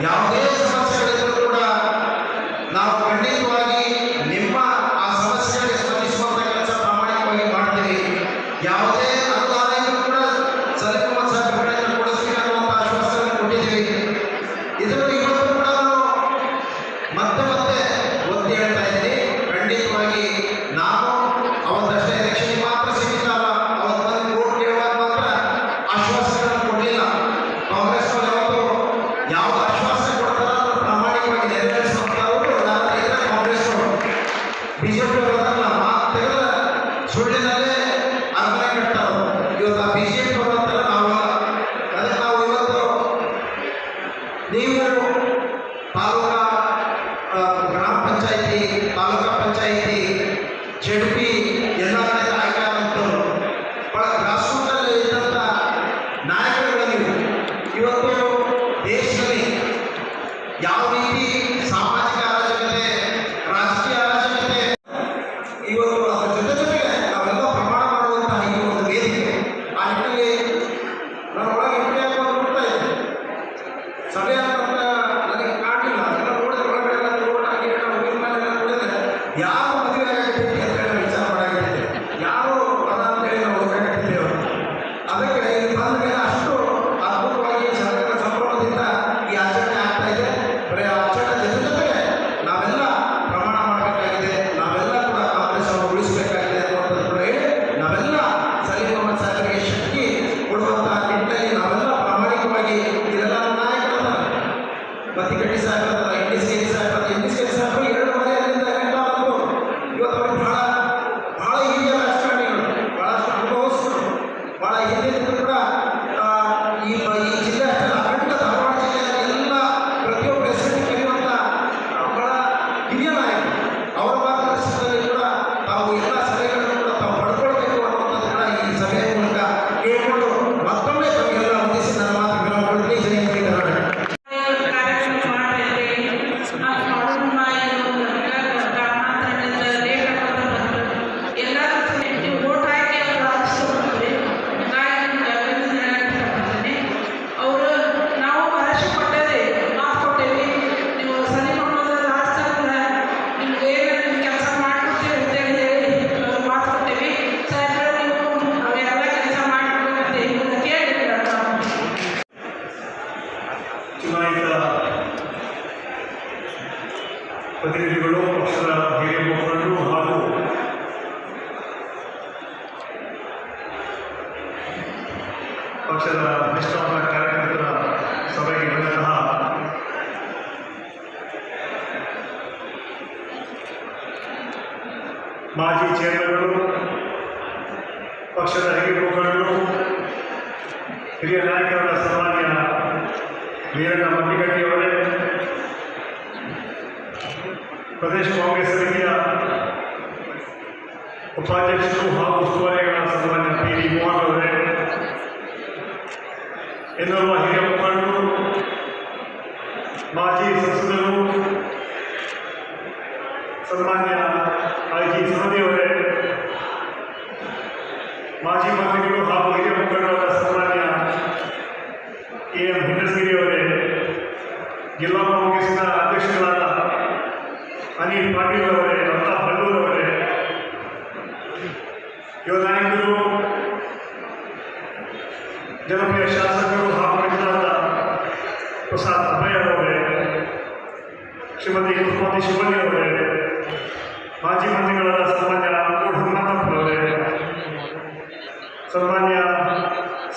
D: ಯಾವುದೇ ಸಮಸ್ಯೆಗಳಿದ್ರೂ ಕೂಡ ನಾವು ಖಂಡಿತವಾಗಿ ನಿಮ್ಮ ಆ ಸಮಸ್ಯೆಗಳಿಗೆ ಸ್ಪಂದಿಸುವಂಥ ಕೆಲಸ ಪ್ರಾಮಾಣಿಕವಾಗಿ ಮಾಡ್ತೀವಿ. ಯಾವುದೇ ಅನುದಾನ ಇದ್ರೂ ಕೂಡ ಸಲೀಂ ಅಹ್ಮದ್ ಸಾಹೇಬ್ರ ಕಡೆಯಿಂದ ಕೊಡಿಸ್ತೀವಿ ಅನ್ನುವಂಥ ಆಶ್ವಾಸನೆ ಕೊಟ್ಟಿದ್ದೀವಿ. ಇದನ್ನು ಇವತ್ತು ಕೂಡ ನಾವು ಮತ್ತೆ ಮತ್ತೆ ಒತ್ತಿ ಹೇಳ್ತಾ ಇದ್ದೀನಿ. ಖಂಡಿತವಾಗಿ ನಾವು ಅವತ್ತಷ್ಟೇ ಎಲೆಕ್ಷನ್ ಮಾತ್ರ ಸೀಮಿತ ಅಲ್ಲ, ಅವತ್ತು ಬಂದು ವೋಟ್ ಕೇಳುವಾಗ ಮಾತ್ರ ಆಶ್ವಾಸನೆಗಳನ್ನು ಕೊಡಲಿಲ್ಲ. ಕಾಂಗ್ರೆಸ್ನವರು ಯಾವತ್ತು ಯಾವ ಆಶ್ವಾಸನೆ ಕೊಡ್ತಾರೋ ಅದನ್ನು ಪ್ರಾಮಾಣಿಕವಾಗಿ ನೆರವೇರಿಸುವಂಥವ್ರು ಕಾಂಗ್ರೆಸ್ನವರು. ಬಿಜೆಪಿ ಅವರಲ್ಲ, ಮಾತು ತೆಗೆದ ಸುಳ್ಳಿನಲ್ಲೇ ಅರಮನೆ ಕಟ್ತಾರೆ. ಇವತ್ತು ಆ ಬಿಜೆಪಿ ಅವರಂತೆಲ್ಲ ನಾವು ಅದಕ್ಕೆ ನಾವು ಇವತ್ತು ನೀವು ತಾಲೂಕಾ ಗ್ರಾಮ ಪಂಚಾಯಿತಿ, ತಾಲೂಕಾ ಪಂಚಾಯಿತಿ, ಜೆಡ್ಪಿ ಎಲ್ಲ ಆಯ್ಕೆ ಆದಂಥವ್ರು ಬಹಳ ಗ್ರಾಸ್ರೂಟಲ್ಲಿ ಇದ್ದಂಥ ನಾಯಕರುಗಳು ನೀವು. ಇವತ್ತು ದೇಶದಲ್ಲಿ ಯಾವ ರೀತಿ ಸಾಮಾಜಿಕ ಅರಾಜಕತೆ, ರಾಜಕೀಯ ಅರಾಜಕತೆ, ಇವತ್ತು ಅದರ ಜೊತೆಗೆ ನಾವೆಲ್ಲ ಪ್ರಮಾಣ ಮಾಡುವಂತಹ ಈ ಒಂದು ವೇದಿಕೆ, ಆ ನಿಟ್ಟಿನಲ್ಲಿ ನಾನು ಒಳಗೆ ಇಂಡಿಯಾ ನೋಡ್ತಾ ಇದ್ದೆ. ಸಭೆ ಅಂತ ನನಗೆ ಕಾಣಲಿಲ್ಲ, ಅದೆಲ್ಲ ನೋಡಿದ್ರೆ ಒಳಗಡೆ ಎಲ್ಲ ರೋಡ್ ಆಗಿ ಊರಿನ ಮೇಲೆ ನೋಡಿದ್ರೆ ಯಾರು ಮದುವೆ ಆಗಿರ್ತೀವಿ ಅಂತ ಹೇಳಿ ವಿಚಾರ ಮಾಡಾಗಿರ್ತೀವಿ, ಯಾರು ಅದ ಅಂತೇಳಿ ನಾವು ಹೋಗಬೇಕಿದ್ದೇವೆ. ಅದಕ್ಕೆ ಇಲ್ಲಿ ಬಂದ ಮೇಲೆ ಅಷ್ಟು ಅದ್ಭುತವಾಗಿ ಸರ್ಕಾರ ಸಂಭ್ರಮದಿಂದ ಈ ಆಚರಣೆ ಆಗ್ತಾ ಇದೆ. ಬರೀ ಆಚರಣೆ ಜೊತೆಗೆ ನಾವೆಲ್ಲ ಪ್ರಮಾಣ ಮಾಡಬೇಕಾಗಿದೆ, ನಾವೆಲ್ಲ ಕೂಡ ಕಾಂಗ್ರೆಸ್ ಅನ್ನು ಉಳಿಸಬೇಕಾಗಿದೆ ಅನ್ನುವಂಥದ್ದು ಕೂಡ ಹೇಳಿ ನಾವೆಲ್ಲ ಸಲೀಂ ಅಹ್ಮದ್ ಸಾಹೇಬರಿಗೆ ಶಕ್ತಿ ಕೊಡುವಂತಹ ನಿಟ್ಟಿನಲ್ಲಿ ನಾವೆಲ್ಲ ಪ್ರಾಮಾಣಿಕವಾಗಿ ಇದೆಲ್ಲ ನಾಯಕರನ್ನ ಮತ್ತಿಕಟ್ಟಿ ಸಾಹೇಬ್ ಇಂಡಿಸ್ಕೇರಿ ಸಾಹೇಬರು 2 ಮನೆ ಅಲ್ಲಿಂದ ಗಂಟಾದ್ರು. ಇವತ್ತು ಅವ್ರಿಗೆ ಬಹಳ ಹಿರಿಯ ರಾಜಕಾರಣಿಗಳು, ಬಹಳಷ್ಟು ಅನುಭವಸ್ಥರು, ಬಹಳ ಹಿಂದಿನಿಂದ ಕೂಡ ಈ ಜಿಲ್ಲೆ ಅಷ್ಟೇ ಅಖಂಡ ಧಾರವಾಡ ಜಿಲ್ಲೆಯ ಎಲ್ಲ ಪ್ರತಿಯೊಬ್ಬ ಹೆಸರಿಗೆ ಕರೆಯುವಂಥ ಬಹಳ ಹಿರಿಯ ನಾಯಕರು. ಅವರ ಮಾರ್ಗದರ್ಶನದಲ್ಲಿ ಕೂಡ ತಾವು ಎಲ್ಲ ಸಭೆಗಳನ್ನು ಕೂಡ ತಾವು ಪಡ್ಕೊಳ್ಬೇಕು ಅನ್ನುವಂಥದ್ದು ಕೂಡ ಈ ಸಭೆಯ ಮೂಲಕ ಕೇಳಿಕೊಂಡು ಮತ್ತೊಮ್ಮೆ ತಮಗೆಲ್ಲ ವಂದಿಸಿ ನನ್ನ ಮಾತು ವಿರಾಮಗೊಳಿಸಿ. ಜೈ ಹಿಂದ್, ಜೈ ಕರ್ನಾಟಕ.
E: ಚುನಾಯಿತ ಪ್ರತಿನಿಧಿಗಳು, ಪಕ್ಷದ ಹಿರಿಯ ಮುಖಂಡರು ಹಾಗೂ ಪಕ್ಷದ ನಿಷ್ಠಾವಂತ ಕಾರ್ಯಕರ್ತರ ಸಭೆಗೆ ಬಂದಂತಹ ಮಾಜಿ ಚೇರ್ಮನ್ಗಳು, ಪಕ್ಷದ ಹಿರಿಯ ಮುಖಂಡರು, ಹಿರಿಯ ನಾಯಕರಾದ ಸನ್ಮಾನ್ಯ ವೀರಣ್ಣ ಮತ್ತಿಕಟ್ಟಿಯವರೇ, ಪ್ರದೇಶ ಕಾಂಗ್ರೆಸ್ ಸಮಿತಿಯ ಉಪಾಧ್ಯಕ್ಷರು ಹಾಗೂ ಉಸ್ತುವಾರಿಗಳ ಸನ್ಮಾನ್ಯ ಪಿ.ಡಿ. ಮೋಹನ್ ಅವರೇ, ಇನ್ನೋರ್ವ ಹಿರಿಯ ಮುಖಂಡರು, ಮಾಜಿ ಸಂಸದರು, ಸನ್ಮಾನ್ಯ ಐ.ಜಿ. ಸನದಿಯವರೇ, ಮಾಜಿ ಮಂತ್ರಿಗಳು ಹಾಗೂ ಹಿರಿಯ ಮುಖಂಡರಾದ ಸನ್ಮಾನ್ಯ ಎ.ಎಂ. ಹಿಂಡಸಗಿರಿಯವರೇ, ಜಿಲ್ಲಾ ಕಾಂಗ್ರೆಸ್ನ ಅಧ್ಯಕ್ಷರಾದ ಅನಿಲ್ ಪಾಟೀಲ್ ಅವರೇ, ಅಲ್ತಾಫ್ ಬಲ್ಲೂರ್ ಅವರೇ, ಯುವ ನಾಯಕರು, ಜನಪ್ರಿಯ ಶಾಸಕರು ಹಾಗೂ ಮಿತ್ರರಾದ ಪ್ರಸಾದ್ ಅಭಯ್ ಅವರೇ, ಶ್ರೀಮತಿ ಕುಸುಮಾವತಿ ಶಿವಳ್ಳಿ ಅವರೇ, ಮಾಜಿ ಮಂತ್ರಿಗಳಾದ ಸನ್ಮಾನ್ಯ ಕೋಟ ಹನುಮಂತಪ್ಪನವರೇ, ಸನ್ಮಾನ್ಯ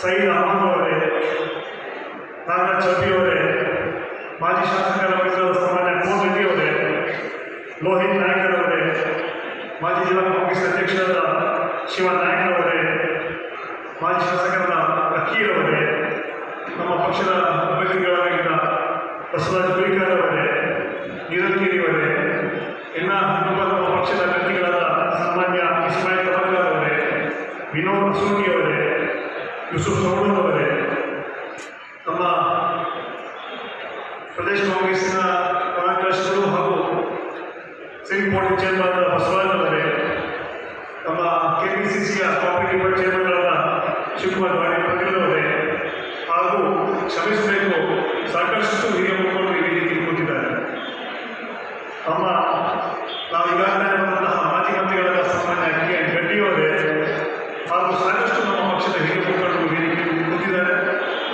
E: ಸಯೀದ್ ಅಹಮದ್ ಅವರೇ, ನಾಗರಾಜ್ ಚೌಧರಿ ಅವರೇ, ಮಾಜಿ ಶಾಸಕರ ಮಿತ್ರರಾದ ಸನ್ಮಾನ್ಯ ಕೋನ್ ರೆಡ್ಡಿ ಅವರೇ, ಲೋಹಿತ್ ನಾಯಕರ್ ಅವರೇ, ಮಾಜಿ ಜಿಲ್ಲಾ ಕಾಂಗ್ರೆಸ್ ಅಧ್ಯಕ್ಷರಾದ ಶಿವನ್ ನಾಯಕ್ ಅವರೇ, ಮಾಜಿ ಶಾಸಕರಾದ ಅಕೀರ್ ಅವರೇ, ನಮ್ಮ ಪಕ್ಷದ ಅಭ್ಯರ್ಥಿಗಳಾಗಿದ್ದ ಬಸವರಾಜ್ ಗುರಿಕಾರ್ ಅವರೇ, ನೀರಲ್ಗಿರಿ ಅವರೇ, ಎಲ್ಲ ನಮ್ಮ ಪಕ್ಷದ ಅಭ್ಯರ್ಥಿಗಳಾದ ಸನ್ಮಾನ್ಯ ಇಸ್ಮಾಯಿಲ್ ತಬರ್ಗಾರ್ ಅವರೇ, ವಿನೋದ್ ಅಸೂಗಿ ಅವರೇ, ಯೂಸುಫ್ ಸೌಡೂರ್ ಅವರೇ, ನಮ್ಮ ಪ್ರದೇಶ ಕಾಂಗ್ರೆಸ್ಸಿನ ಕಾರ್ಯದರ್ಶಿಗಳು ಹಾಗೂ ಸಿಂಗ್ ಬೋರ್ಡ್ ಚೇರ್ಮನ್ ಬಸವರಾಜ್ ಅವರೇ, ನಮ್ಮ ಕೆಪಿಸಿಸಿಯ ಕೋಆಪರೇಟಿವ್ ಬೋರ್ಡ್ ಚೇರ್ಮನ್ಗಳಾದ ಶಿವಕುಮಾರ್ ವಾಡಿ ಪಟೇಲ್ ಅವರೇ, ಹಾಗೂ ಶ್ರಮಿಸಬೇಕು ಸಾಕಷ್ಟು ಹಿರಿಯ ಮುಖಂಡರು ನಮ್ಮ ನಾವು ಈಗಾಗಲೇ ಬಂದಂತಹ ಮಾಜಿ ಮಂತ್ರಿಗಳಾದ ಸನ್ಮಾನ್ಯ ಕೆ ಎನ್ ಗಡ್ಡಿಯವರೇ ಹಾಗೂ ಸಾಕಷ್ಟು ನಮ್ಮ ಪಕ್ಷದ ಹಿರಿಯ ಮುಖಂಡರು ವೇದಿಕೆಯಲ್ಲಿ ಕೂತಿದ್ದಾರೆ.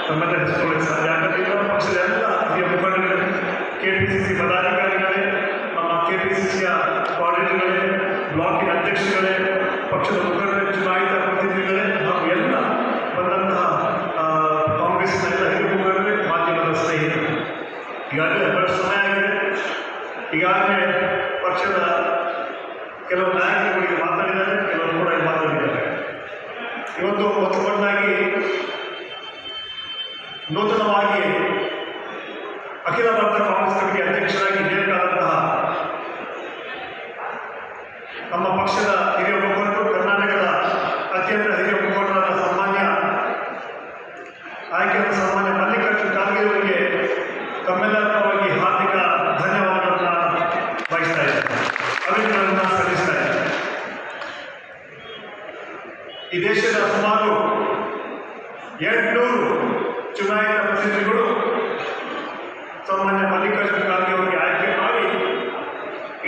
E: ನಮ್ಮೆಲ್ಲ ಹೆಸರುಗಳಿಗೆ ಸಾಧ್ಯ ಆಗಲಿಲ್ಲ. ಪಕ್ಷದ ಎಲ್ಲ ಹಿರಿಯ ಮುಖಂಡಗಳೇ, KPCC ಪದಾಧಿಕಾರಿಗಳೇ, ನಮ್ಮ KPCCಯ ಕೋಆರ್ಡಿನೇಟರ್ಗಳೇ, ಬ್ಲಾಕಿನ ಅಧ್ಯಕ್ಷರುಗಳೇ, ಪಕ್ಷದ ಮುಖಂಡರೇ, ಚುನಾಯಿತ ಪ್ರತಿನಿಧಿಗಳೇ ಹಾಗೂ ಎಲ್ಲ ಬಂದಂತಹ ಕಾಂಗ್ರೆಸ್ನ ಎಲ್ಲ ಹಿರಿಯ ಮುಖಂಡರೇ, ಮಾಧ್ಯಮದ ಸ್ನೇಹಿತರು, ಈಗಾಗಲೇ ಬಹಳ ಸಮಯ ಆಗಿದೆ. ಈಗಾಗಲೇ ಪಕ್ಷದ ಕೆಲವು ನಾಯಕರುಗಳಿಗೆ ಮಾತಾಡಿದ್ದಾರೆ, ಕೆಲವರು ಕೂಡ ಮಾತಾಡಿದ್ದಾರೆ. ಇವತ್ತು ಒತ್ತುಕೊಂಡಾಗಿ ನೂತನವಾಗಿ ಅಖಿಲ ಭಾರತ ಕಾಂಗ್ರೆಸ್ ಕಮಿಟಿ ಅಧ್ಯಕ್ಷರಾಗಿ ನೇಮಕವಾದಂತಹ ನಮ್ಮ ಪಕ್ಷದ ಹಿರಿಯ ಮುಖಂಡರು, ಕರ್ನಾಟಕದ ಅತ್ಯಂತ ಹಿರಿಯ ಮುಖಂಡರಾದ ಆಯ್ಕೆಯಾದ ಸನ್ಮಾನ್ಯ ಮಲ್ಲಿಕಾರ್ಜುನ ಖರ್ಗೆ ಅವರಿಗೆ ತಮ್ಮೆಲ್ಲರ ಪರವಾಗಿ ಹಾರ್ದಿಕ ಧನ್ಯವಾದಗಳನ್ನು ಬಯಸ್ತಾ ಇದ್ದಾರೆ, ಅಭಿನಂದನೆಗಳನ್ನು ಸಲ್ಲಿಸ್ತಾ ಇದ್ದಾರೆ. ಈ ದೇಶದ ಸುಮಾರು 800 ಚುನಾಯಿತ ಪ್ರತಿನಿಧಿಗಳು ಸನ್ಮಾನ್ಯ ಮಲ್ಲಿಕಾರ್ಜುನ ಖರ್ಗೆ ಅವರಿಗೆ ಆಯ್ಕೆ ಮಾಡಿ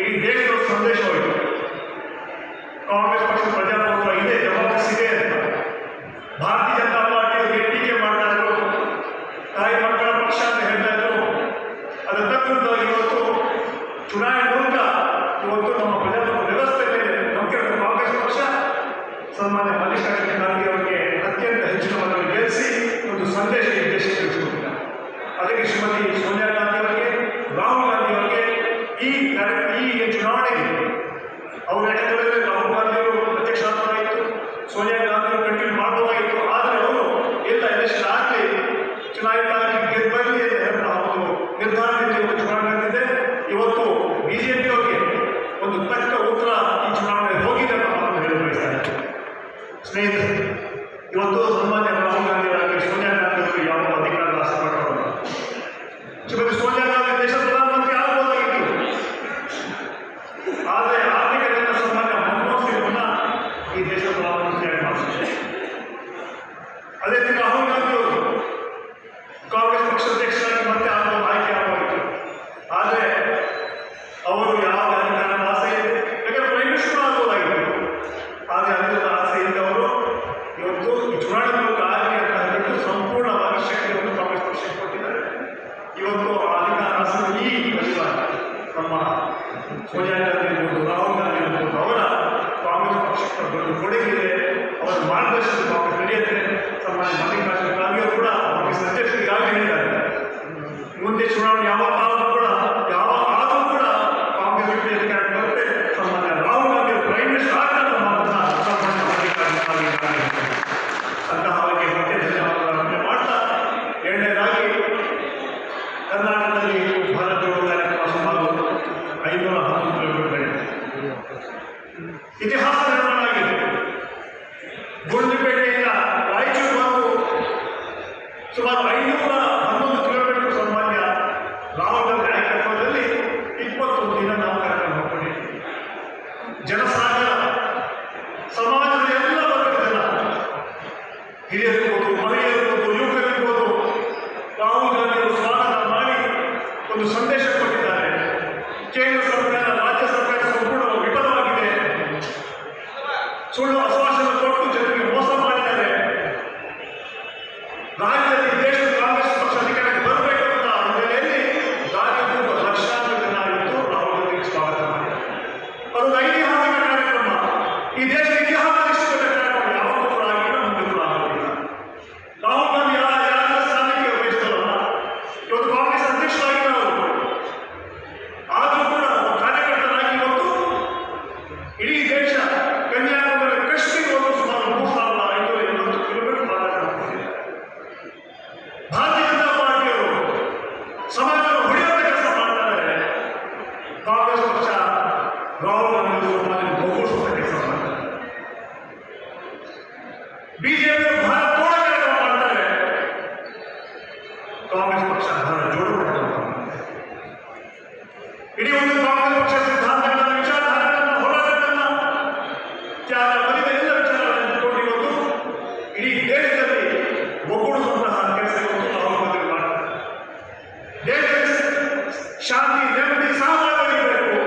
E: ಇಡೀ ದೇಶದ ಸಂದೇಶ ಹೋಯಿತು. ಕಾಂಗ್ರೆಸ್ ಪಕ್ಷ ಪ್ರಜಾಪ್ರಭುತ್ವ ಇದೆ, ಡೆಮಾಕ್ರಸಿ ಇದೆ ಅಂತ. ಭಾರತೀಯ ಜನತಾ ಪಾರ್ಟಿಯವರಿಗೆ ಟೀಕೆ ಮಾಡ್ತಾ ಇದ್ರು, ತಾಯಿ ಮಕ್ಕಳ ಪಕ್ಷ ಅಂತ ಹೇಳ್ತಾ ಇದ್ರು. ಅದರ ತಕ್ಕಂತಾಗಿ ಇವತ್ತು ಚುನಾವಣೆ ಮೂಲಕ ಇವತ್ತು ನಮ್ಮ ಪ್ರಜಾಪ್ರಭುತ್ವ ವ್ಯವಸ್ಥೆ ಮೇಲೆ ನಂಬಿಕೆ ಕಾಂಗ್ರೆಸ್ ಪಕ್ಷ ಸನ್ಮಾನ್ಯ ಮಲ್ಲಿಕಾರ್ಜುನ ಖರ್ಗೆ ಅವರಿಗೆ ಅತ್ಯಂತ ಹೆಚ್ಚಿನ ಮತಗಳನ್ನು ಗೆಲ್ಲಿಸಿ ಒಂದು ಸಂದೇಶ ಈ ದೇಶಕ್ಕೆ ತಿಳಿಸಿಕೊಟ್ಟಿದ್ದಾರೆ. ಅದಕ್ಕೆ ಶ್ರೀಮತಿ ಸೋನಿಯಾ ಗಾಂಧಿ ಅವರಿಗೆ, ರಾಹುಲ್ ಗಾಂಧಿ ಅವರಿಗೆ ಈ ಚುನಾವಣೆಗೆ ಅವರು ಯಾಕಂದರೆ ರಾಹುಲ್ ಗಾಂಧಿ ಅವರು ಅಧ್ಯಕ್ಷರಾಗಿತ್ತು, ಸೋನಿಯಾ ಗಾಂಧಿ ಅವರು ಕಂಟಿನ್ಯೂ ಮಾಡಬಹುದಾಗಿತ್ತು. ಆದರೆ ಅವರು ಎಲ್ಲ ಎಲೆಕ್ಷನ್ ಆಗಲಿ ಚುನಾಯಿತ ಗೆದ್ದು ಬರಲಿ ಅಂತ ಹೇಳುವ ಒಂದು ನಿರ್ಧಾರದಲ್ಲಿ ಒಂದು ಚುನಾವಣೆ ನಡೆದಿದೆ. ಇವತ್ತು ಬಿಜೆಪಿ ಅವರಿಗೆ ಒಂದು ತಕ್ಕ ಉತ್ತರ ಈ ಚುನಾವಣೆ ಹೋಗಿದೆ ಅಂತ ಮಾತನ್ನು ಹೇಳಿ ಬಯಸ್ತಾರೆ. ಸ್ನೇಹಿತರೆ, ಇವತ್ತು ಸನ್ಮಾನ್ಯ ರಾಹುಲ್ ಗಾಂಧಿ ಅವರಿಗೆ ಸೋನಿಯಾ ಗಾಂಧಿ ಅವರು ಯಾವ ಅಧಿಕಾರದ ಆಸೆಪಟ್ಟವರು. ಶ್ರೀಮತಿ ಸೋನಿಯಾ ಗಾಂಧಿ ದೇಶದ ಪ್ರಧಾನಮಂತ್ರಿ ಆಗಬಹುದಾಗಿತ್ತು, ಆದರೆ ಆರ್ಥಿಕ ರಂಗ ಸನ್ಮಾನ್ಯ ಮನಮೋಹನ್ ಸಿಂಗ್ ಈ ದೇಶದ ಪ್ರಧಾನಮಂತ್ರಿಯಾಗಿ ಮಾಡಿಸಿದ್ದಾರೆ. ಅದೇ ರೀತಿ ರಾಹುಲ್ ಗಾಂಧಿ ಅವರು ಕಾಂಗ್ರೆಸ್ ಪಕ್ಷದ ಅಧ್ಯಕ್ಷರಾಗಿ ಮತ್ತೆ ಆಯ್ಕೆ ಆಗಬೇಕಾಗಿತ್ತು, ಆದರೆ ಅವರು ಯಾವ ಅಧಿಕಾರದ ಆಸೆ ಇದೆ, ಯಾಕಂದರೆ ಪ್ರೈಮ್ ಮಿನಿಸ್ಟರ್ ಆಗಬಹುದಾಗಿತ್ತು. ಆದರೆ ಅದರಿಂದ ಆಸೆ ಇದ್ದವರು ಇವತ್ತು ಈ ಚುನಾವಣೆ ಮೂಲಕ ಆಯ್ಕೆ ಅಂತ ಹೇಳ್ಬಿಟ್ಟು ಸಂಪೂರ್ಣವಾಗಿ ಶಕ್ತಿಯನ್ನು ಕಾಂಗ್ರೆಸ್ ಪಕ್ಷಕ್ಕೆ ಕೊಟ್ಟಿದ್ದಾರೆ. ಇವತ್ತು ಆ ಅಧಿಕಾರ ಆಸೆ ಈ ಪರಿವಾರ ನಮ್ಮ ಸೋನಿಯಾ ಗಾಂಧಿ ಇರ್ಬೋದು, ರಾಹುಲ್ ಗಾಂಧಿ ಇರ್ಬೋದು, ಅವರ ಕಾಂಗ್ರೆಸ್ ಪಕ್ಷಕ್ಕೆ ದೊಡ್ಡ ಕೊಡುಗೆ ಇದೆ. ಅವರ ಮಾರ್ಗದರ್ಶನ ಕಾಂಗ್ರೆಸ್ ನಡೆಯುತ್ತೆ. ಸನ್ಮಾನ್ಯ ಮಲ್ಲಿಕಾರ್ಜುನ ಖರ್ಗೆ ಅವರು ಕೂಡ ಕಾಂಗ್ರೆಸ್ ಅಧ್ಯಕ್ಷರಿಗಾಗಿ ಹೇಳಿದ್ದಾರೆ, ಮುಂದೆ ಚುನಾವಣೆ ಯಾವಾಗ ಆದರೂ ಕೂಡ ಕಾಂಗ್ರೆಸ್ ಅಧಿಕಾರ ಬರುತ್ತೆ, ಸನ್ಮಾನ್ಯ ರಾಹುಲ್ ಗಾಂಧಿ ಅವರು ಪ್ರೈಮ್ ಮಿನಿಸ್ಟರ್ ಆಗ್ತಾರೆ ಮಾತನ್ನ ಸನ್ಮಾನ್ಯ ಮಲ್ಲಿಕಾರ್ಜುನ ಖರ್ಗೆ ಅಂತಹ ಅವರಿಗೆ ಮತ್ತೆ ಧನ್ಯವಾದಗಳನ್ನು ಮಾಡ್ತಾ, ಎರಡನೇದಾಗಿ ಕರ್ನಾಟಕದಲ್ಲಿ ಭಾರತ ಜೋಡೋ ಕಾರ್ಯಕ್ರಮ ಸುಮಾರು 511 ಕಿಲೋಮೀಟರ್ ಇದೆ. ಇತಿಹಾಸ ನಿರ್ಮಾಣ ಆಗಿದೆ. ಗುಂಡ್ಲುಪೇಟೆಯಿಂದ ರಾಯಚೂರು ಬಂದು ಸುಮಾರು 511 ಕಿಲೋಮೀಟರ್ ಸನ್ಮಾನ್ಯ ರಾಹುಲ್ ಗಾಂಧಿ ನಾಯಕತ್ವದಲ್ಲಿ 21 ದಿನ ನಾವು ಕಾರ್ಯಕ್ರಮ ಮಾಡಿಕೊಂಡಿದ್ದೀವಿ. ಜನಸಾಗರ ಸಮಾಜದ ಎಲ್ಲ ವರ್ಗದ ಜನ, ಹಿರಿಯರಿರ್ಬೋದು, ಮಹಿಳೆಯರಿರ್ಬೋದು, ಯುವಕರಿರ್ಬೋದು, ರಾಹುಲ್ ಗಾಂಧಿ ಅವರು ಸ್ವಾಗತ ಮಾಡಿ ಒಂದು ಸಂದೇಶ ಕೊಟ್ಟಿದ್ದಾರೆ. ಕೇಂದ್ರ ಸರ್ಕಾರ, ರಾಜ್ಯ ಸರ್ಕಾರ ಸಂಪೂರ್ಣವಾಗಿ ವಿಫಲವಾಗಿದೆ, ಸುಳ್ಳು ಆಶ್ವಾಸನೆ ಕೊಟ್ಟು ಜನರಿಗೆ ಮೋಸ ಮಾಡಿದ್ದಾರೆ. ರಾಜ್ಯದಲ್ಲಿ ದೇಶದ ಕಾಂಗ್ರೆಸ್ ಪಕ್ಷ ಅಧಿಕಾರಕ್ಕೆ ಬರಬೇಕು ಅಂತ ಹಿನ್ನೆಲೆಯಲ್ಲಿ ರಾಜ್ಯದ ಲಕ್ಷಾಂತರ ಜನ ಇವತ್ತು ರಾಹುಲ್ ಗಾಂಧಿಗೆ ಸ್ವಾಗತ ಮಾಡಿದ್ದಾರೆ. ಅದೊಂದು ಐತಿಹಾಸಿಕ ಕಾರ್ಯಕ್ರಮ. ಈ ದೇಶದ ಇತಿಹಾಸದಲ್ಲಿ ಇಷ್ಟು ದೊಡ್ಡ ಕಾರ್ಯಕ್ರಮ ಯಾವಾಗಲೂ ಕೂಡ ಆಗಿಲ್ಲ, ಮುಂದೆ ಕೂಡ ಆಗೋದಿಲ್ಲ. ರಾಹುಲ್ ಗಾಂಧಿ ಯಾರ ಸ್ಥಾನಕ್ಕೆ ವಹಿಸಿದಲ್ಲ, ಇವತ್ತು ಕಾಂಗ್ರೆಸ್ ಅಧ್ಯಕ್ಷರಾಗಿದ್ದಾರೆ. ಆದರೂ ಕೂಡ ಕಾರ್ಯಕರ್ತರಾಗಿ ಇವತ್ತು ಇಡೀ ದೇಶ ಕನ್ಯಾಕುಮಾರಿ ಕಶ್ಮೀರ ಒಂದು ಸುಮಾರು 3580 ಕಿಲೋಮೀಟರ್ ಪಾದಯಾತ್ರೆ ಮಾಡಿದ್ದಾರೆ. ಭಾರತೀಯ ಜನತಾ ಪಾರ್ಟಿಯವರು ಸಮಾಜವನ್ನು ಹೊಡೆಯುವಂಥ ಕೆಲಸ ಮಾಡ್ತಾರೆ. ಕಾಂಗ್ರೆಸ್ ಪಕ್ಷ ರಾಹುಲ್ ಗಾಂಧಿ ಸಮಾಜವನ್ನು ಬಹುಗೊಳಿಸುವಂಥ ಕೆಲಸ ಮಾಡ್ತಾರೆ. ಬಿಜೆಪಿ ಭಾರತ ತೋಡ ಕಾರ್ಯಕ್ರಮ ಮಾಡ್ತಾರೆ. ಕಾಂಗ್ರೆಸ್ ಪಕ್ಷ ಭಾರತ ಜೋಡೋ ಕಾರ್ಯಕ್ರಮ ಮಾಡ್ತಾರೆ. ಇಡೀ ಒಂದು ಕಾಂಗ್ರೆಸ್ ಪಕ್ಷ ಸಿದ್ಧಾಂತಗಳನ್ನು, ವಿಚಾರಧಾರೆಗಳನ್ನು, ಹೋರಾಟಗಳನ್ನು, ತ್ಯಾಗ ಬಲಿದ ಎಲ್ಲ ವಿಚಾರಗಳನ್ನು ಇಟ್ಕೊಂಡು ಇವತ್ತು ಇಡೀ ದೇಶದಲ್ಲಿ ಒಗ್ಗೂಡಿಸುವಂತಹ ಕೆಲಸ ಇವತ್ತು ರಾಹುಲ್ ಗಾಂಧಿ ಮಾಡ್ತಾರೆ. ದೇಶದಲ್ಲಿ ಶಾಂತಿ, ನೆಮ್ಮದಿ, ಸಹಬಾಳ್ವೆ ಇರಬೇಕು.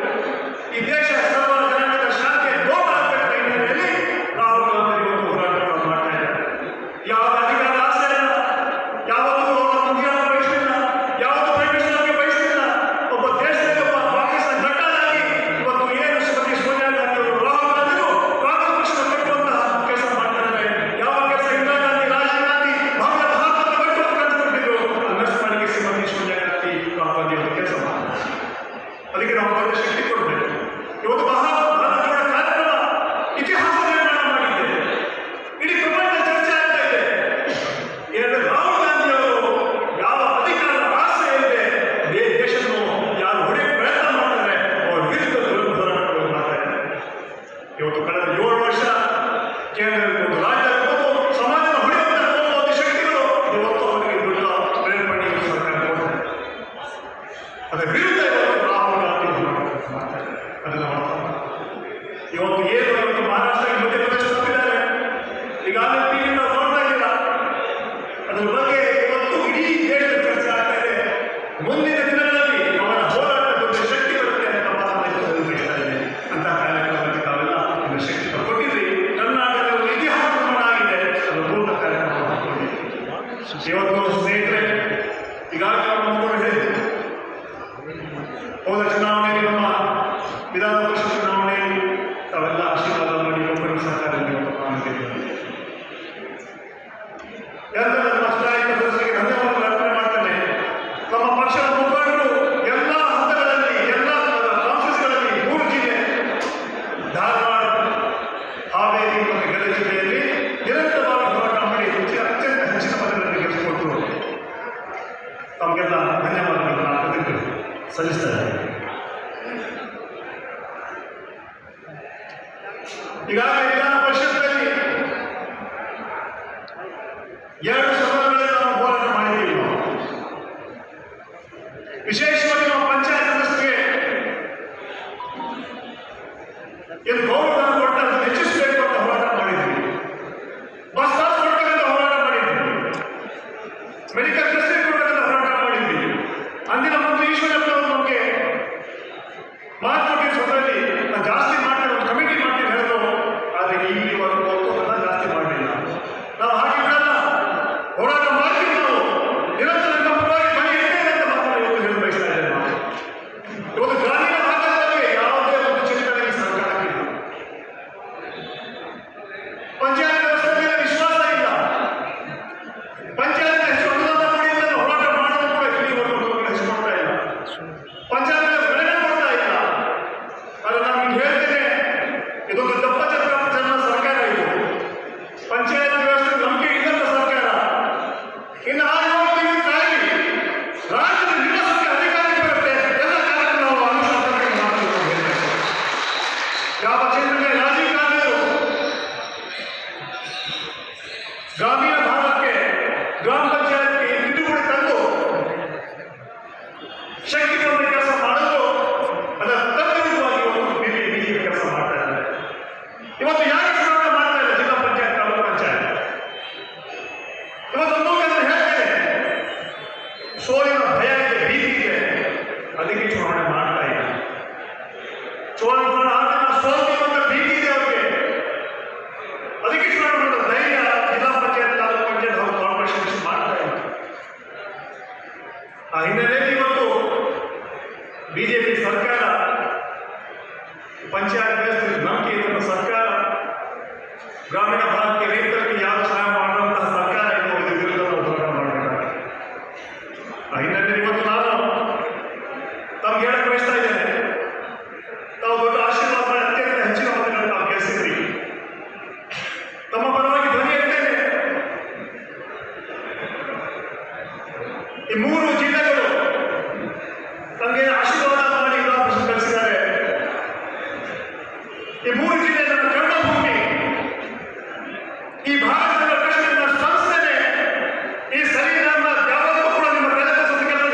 E: ಅದಕ್ಕೆ ನಾವು ದೊಡ್ಡ ಶಕ್ತಿ ಕೊಡಬೇಕು. ಇವತ್ತು ಭಾರತ ಜೋಡ ಕಾರ್ಯಕ್ರಮ ಇತಿಹಾಸ ನಿರ್ಮಾಣ ಮಾಡಿದೆ, ಇಡೀ ಪ್ರಪಂಚ ಚರ್ಚೆ ಆಗ್ತಾ ಇದೆ. ರಾಹುಲ್ ಗಾಂಧಿ ಅವರು ಯಾವ ಅಧಿಕಾರದ ಆಸೆ ಇದೆ ದೇಶವನ್ನು ಯಾರು ಹೊಡೆಯಕ್ಕೆ ಪ್ರಯತ್ನ ಮಾಡ್ತಾರೆ ಅವರ ವಿರುದ್ಧ ಹೋರಾಟಗಳು ಮಾಡ್ತಾ ಇದ್ದಾರೆ. ಇವತ್ತು ಕಳೆದ 7 ವರ್ಷ ಕೇಂದ್ರದಲ್ಲಿ ರಾಜ್ಯ ಸಮಾಜದ ಹೊಡೆಯುವಂತಹ ಶಕ್ತಿಗಳು ಇವತ್ತು ಅವರಿಗೆ ದೊಡ್ಡ ಪ್ರೇರಣೆ ಸರ್ಕಾರ ಕೊಡ್ತಾರೆ. ಅದರ ವಿರುದ್ಧ ಇವತ್ತು ರಾಹುಲ್ ಗಾಂಧಿ ಮಾಡ್ತಾರೆ. ಅದನ್ನು ಇವತ್ತು ಏನು ಇವತ್ತು ಮಹಾರಾಷ್ಟ್ರ ಮಧ್ಯಪ್ರದೇಶ ಹೋಗಿದ್ದಾರೆ, ಈಗಾಗಲೇ ಟಿವಿಯಿಂದ ನೋಡ್ತಾ ಇದ್ದೀರಾ. ಅದರ ಬಗ್ಗೆ ಇವತ್ತು ಇಡೀ ದೇಶದ ಚರ್ಚೆ ಆಗ್ತಾ ಇದೆ. ಮುಂದಿನ ದಿನಗಳಲ್ಲಿ ಅವರ ಹೋರಾಟ ದೊಡ್ಡ ಶಕ್ತಿ ಬರುತ್ತೆ ಅಂತ ಮಾತನಾಡ್ತಾ ಇದೆ. ಅಂತ ಕಾರ್ಯಕ್ರಮಕ್ಕೆ ತಾವೆಲ್ಲ ಒಂದು ಶಕ್ತಿ ಕೊಟ್ಟಿದ್ರಿ. ಕರ್ನಾಟಕದ ಒಂದು ಇತಿಹಾಸ ನಿರ್ಮಾಣ ಆಗಿದೆ, ಅದು ಪೂರ್ಣ ಕಾರ್ಯಕ್ರಮ ಹಾಕೊಂಡಿದ್ದೀವಿ. ಇವತ್ತು ಸ್ನೇಹಿತರೆ, ಈಗಾಗಲೇ ನಾವು ಹೇಳಿದ್ವಿ, ಹೋದ ಚುನಾವಣೆಯಲ್ಲಿ ನಮ್ಮ ವಿಧಾನ ಪರಿಷತ್ ಚುನಾವಣೆಯಲ್ಲಿ ತಾವೆಲ್ಲ ಆಶೀರ್ವಾದ ಮಾಡಿ ಒಬ್ಬರು ಸಹಕಾರ ಎಲ್ಲ ನಮ್ಮ ಚುನಾಯಿತ ಸದಸ್ಯರಿಗೆ ಧನ್ಯವಾದಗಳು ಅರ್ಪಣೆ ಮಾಡ್ತೇನೆ. ನಮ್ಮ ಪಕ್ಷದ ಮುಖಂಡರು ಎಲ್ಲ ಹಂತಗಳಲ್ಲಿ ಎಲ್ಲ ಕಾನ್ಫರೆನ್ಸ್ಗಳಲ್ಲಿ 3 ಜಿಲ್ಲೆ ಧಾರವಾಡ, ಹಾವೇರಿ ಮತ್ತು ಗದಗ ಜಿಲ್ಲೆಯಲ್ಲಿ ನಿರಂತರವಾಗಿ ಹೋರಾಟ ಮಾಡಿ ಅತ್ಯಂತ ಹೆಚ್ಚಿನ ಮತಗಳನ್ನು ಗೆಲ್ಲಿಸಿಕೊಟ್ಟರು. ತಮಗೆಲ್ಲ ಧನ್ಯವಾದಗಳನ್ನು ನಾನು ಕೃತಜ್ಞತೆ ಸಲ್ಲಿಸ್ತಾ ಇದ್ದೇನೆ. ಈಗಾಗಲೇ ವಿಧಾನ ಪರಿಷತ್ನಲ್ಲಿ 2 ಸಭೆಗಳಲ್ಲಿ ನಾವು ಹೋರಾಟ ಮಾಡಿದ್ದೀವಿ. ವಿಶೇಷವಾಗಿ ನಾವು ಪಂಚಾಯತ್ ಸದಸ್ಯರಿಗೆ ಇದು ಗೌರವ ಕೊಟ್ಟಂತ ಹೆಚ್ಚಿಸಬೇಕು ಅಂತ ಹೋರಾಟ ಮಾಡಿದ್ವಿ. ಬಸ್ ಪಾಸ್ ಕೊಡ್ತಕ್ಕಂಥ ಹೋರಾಟ ಮಾಡಿದ್ವಿ. ಮೆಡಿಕಲ್ ಫೆಸಿಲಿಟಿ ಕೊಡ್ತಕ್ಕಂಥ ಹೋರಾಟ ಮಾಡಿದ್ವಿ. ಅಂದಿನ ಮಂತ್ರಿ ಈಶ್ವರಪ್ಪ ಅವರು ನಮಗೆ ಮಾತುಕತೆ ಸಭೆಯಲ್ಲಿ ಜಾಸ್ತಿ ಮಾಡ್ತಾರೆ, ಒಂದು ಕಮಿಟಿ ಮಾಡ್ತೀವಿ ಹೇಳಿದ್ರು. ಆದರೆ ಈವರೆಗೂ ಒಪ್ಪಂದ ಜಾಸ್ತಿ ಮಾಡಲಿಲ್ಲ. ನಾವು ಹಾಗೆ ಬಿಡಲ್ಲ, ಹೋರಾಟ ಮಾಡ್ತೀವಿ. ನಾವು ನಿರಂತರ ನಮ್ಮ ಪರವಾಗಿ ಬಳಿ ಇರ್ತೇವೆ ಅಂತ ಮಾತನ್ನು ಇವತ್ತು ಹೇಳಿ ಬಯಸ್ತಾ ಇದ್ದೇವೆ. ನಾವು ಇವತ್ತು ಗ್ರಾಮೀಣ ಭಾಗದಲ್ಲಿ ಯಾವುದೇ ಒಂದು ಚಿಂತನೆಗೆ ಸರ್ಕಾರ ಇಲ್ಲ. ಪಂಚಾಯತ್ ವ್ಯವಸ್ಥೆ ಮೇಲೆ ವಿಶ್ವಾಸ ಇಲ್ಲ. ಪಂಚಾಯತ್ ಹೆಚ್ಚು ಅನುದಾನ ಮಾಡಿ ಅಂತ ಹೋರಾಟ ಮಾಡೋದು ಕೂಡ ಇಲ್ಲಿವರೆಗೂ ಹೆಚ್ಚು ಮಾಡ್ತಾ ಇಲ್ಲ. ಪಂಚಾಯತ್ ಬೆಲೆ ಕೊಡ್ತಾ ಇಲ್ಲ. ಆದರೆ ನಾನು ಈಗ ಹೇಳ್ತೇನೆ, ಇದೊಂದು ದಪ್ಪಚಕ್ರ ಸರ್ಕಾರ. ಇದು ಪಂಚಾಯತ್ ವ್ಯವಸ್ಥೆ ನಂಬಿಕೆ ಇಲ್ಲದ ಸರ್ಕಾರ. ಇನ್ನು 6 ತಿಂಗಳು ಕಾಯಿ ರಾಜ್ಯದ ನಿವಾಸಕ್ಕೆ ಅಧಿಕಾರಕ್ಕೆ ಬರುತ್ತೆ. ಎಲ್ಲ ಕಾರ್ಯಕ್ರಮ ನಾವು ಅನುಷ್ಠಾನಕ್ಕೆ ಮಾಡ್ತೀವಿ. ಯಾವ ಚಿಂತನೆ ರಾಜಕಾರಣಿಗಳು ಗ್ರಾಮೀಣ ಭಾಗಕ್ಕೆ ಗ್ರಾಮ ಪಂಚಾಯತ್ಗೆ ತಿದ್ದುಪಡಿ ತಂದು ಶಕ್ತಿ ಕೊಡುವ ಕೆಲಸ ಮಾಡಲು ಅದರ ತದ್ವಿರುದ್ಧವಾಗಿ ಬಿಜೆಪಿ ಕೆಲಸ ಮಾಡ್ತಾ ಇದ್ದಾರೆ. ಇವತ್ತು ಯಾಕೆ ಚುನಾವಣೆ ಮಾಡ್ತಾ ಇಲ್ಲ ಜಿಲ್ಲಾ ಪಂಚಾಯತ್, ತಾಲೂಕು ಪಂಚಾಯತ್? ಇವತ್ತು ಹೇಳ್ತೇನೆ, ಸೋಲಿನ ಭಯ ಇದೆ, ಭೀತಿ ಇದೆ, ಅದಕ್ಕೆ ಚುನಾವಣೆ ಮಾಡ್ತಾ ಇಲ್ಲ. ಚುನಾವಣೆ ಆದ ಸೋಲಿನ ಭೀತಿ ಇದೆ ಅವರಿಗೆ, ಅದಕ್ಕೆ ಚುನಾವಣೆ ಮಾಡೋ ಧೈರ್ಯ ಜಿಲ್ಲಾ ಪಂಚಾಯತ್, ತಾಲೂಕು ಪಂಚಾಯತ್ ಅವರು ಕಾರ್ಪೊರೇಷನ್ ಮಾಡ್ತಾ ಇಲ್ಲ. ಆ ಹಿನ್ನೆಲೆಯಲ್ಲಿ ಇವತ್ತು ಬಿಜೆಪಿ ಸರ್ಕಾರ ಪಂಚಾಯತ್ ವ್ಯವಸ್ಥೆ ನಂಬಿಕೆ ಇರುವ ಸರ್ಕಾರ, ಗ್ರಾಮೀಣ ಭಾಗಕ್ಕೆ ರೈತರಿಗೆ ಯಾವ ಸಹಾಯ ಮಾಡುವಂತಹ ಸರ್ಕಾರ ಇದು ವಿರುದ್ಧ ಹೋರಾಟ ಮಾಡಬೇಕಾಗಿದೆ. ಆ ಹಿನ್ನೆಲೆಯಲ್ಲಿ ಇವತ್ತು ನಾನು ತಮ್ಗೆ ಹೇಳಕ್ಕೆ ಬಯಸ್ತಾ ಇದ್ದೇನೆ, ತಾವು ದೊಡ್ಡ ಆಶೀರ್ವಾದ ಮಾಡಿ ಅತ್ಯಂತ ಹೆಚ್ಚಿನ ಮತಗಳನ್ನು ತಾವು ಗೆಲ್ಲಿಸಿದ್ರಿ. ತಮ್ಮ ಪರವಾಗಿ ಧ್ವನಿ ಎತ್ತೇನೆ. ಈ 3 ಜಿಲ್ಲೆಗಳು ತಮಗೆ ಆಶೀರ್ವಾದ ಮಾಡಿ ಕಳಿಸಿದ್ದಾರೆ. ಈ 3 ಜಿಲ್ಲೆ ನನ್ನ ಕರ್ಮಭೂಮಿ. ಈ ಭಾರತದ ಕಷ್ಟದ ಸಂಸ್ಥೆನೆ ಈ ಸರಿ ನಮ್ಮ ಯಾವತ್ತೂ ಕೂಡ ನಿಮ್ಮ ಕೆಲಸ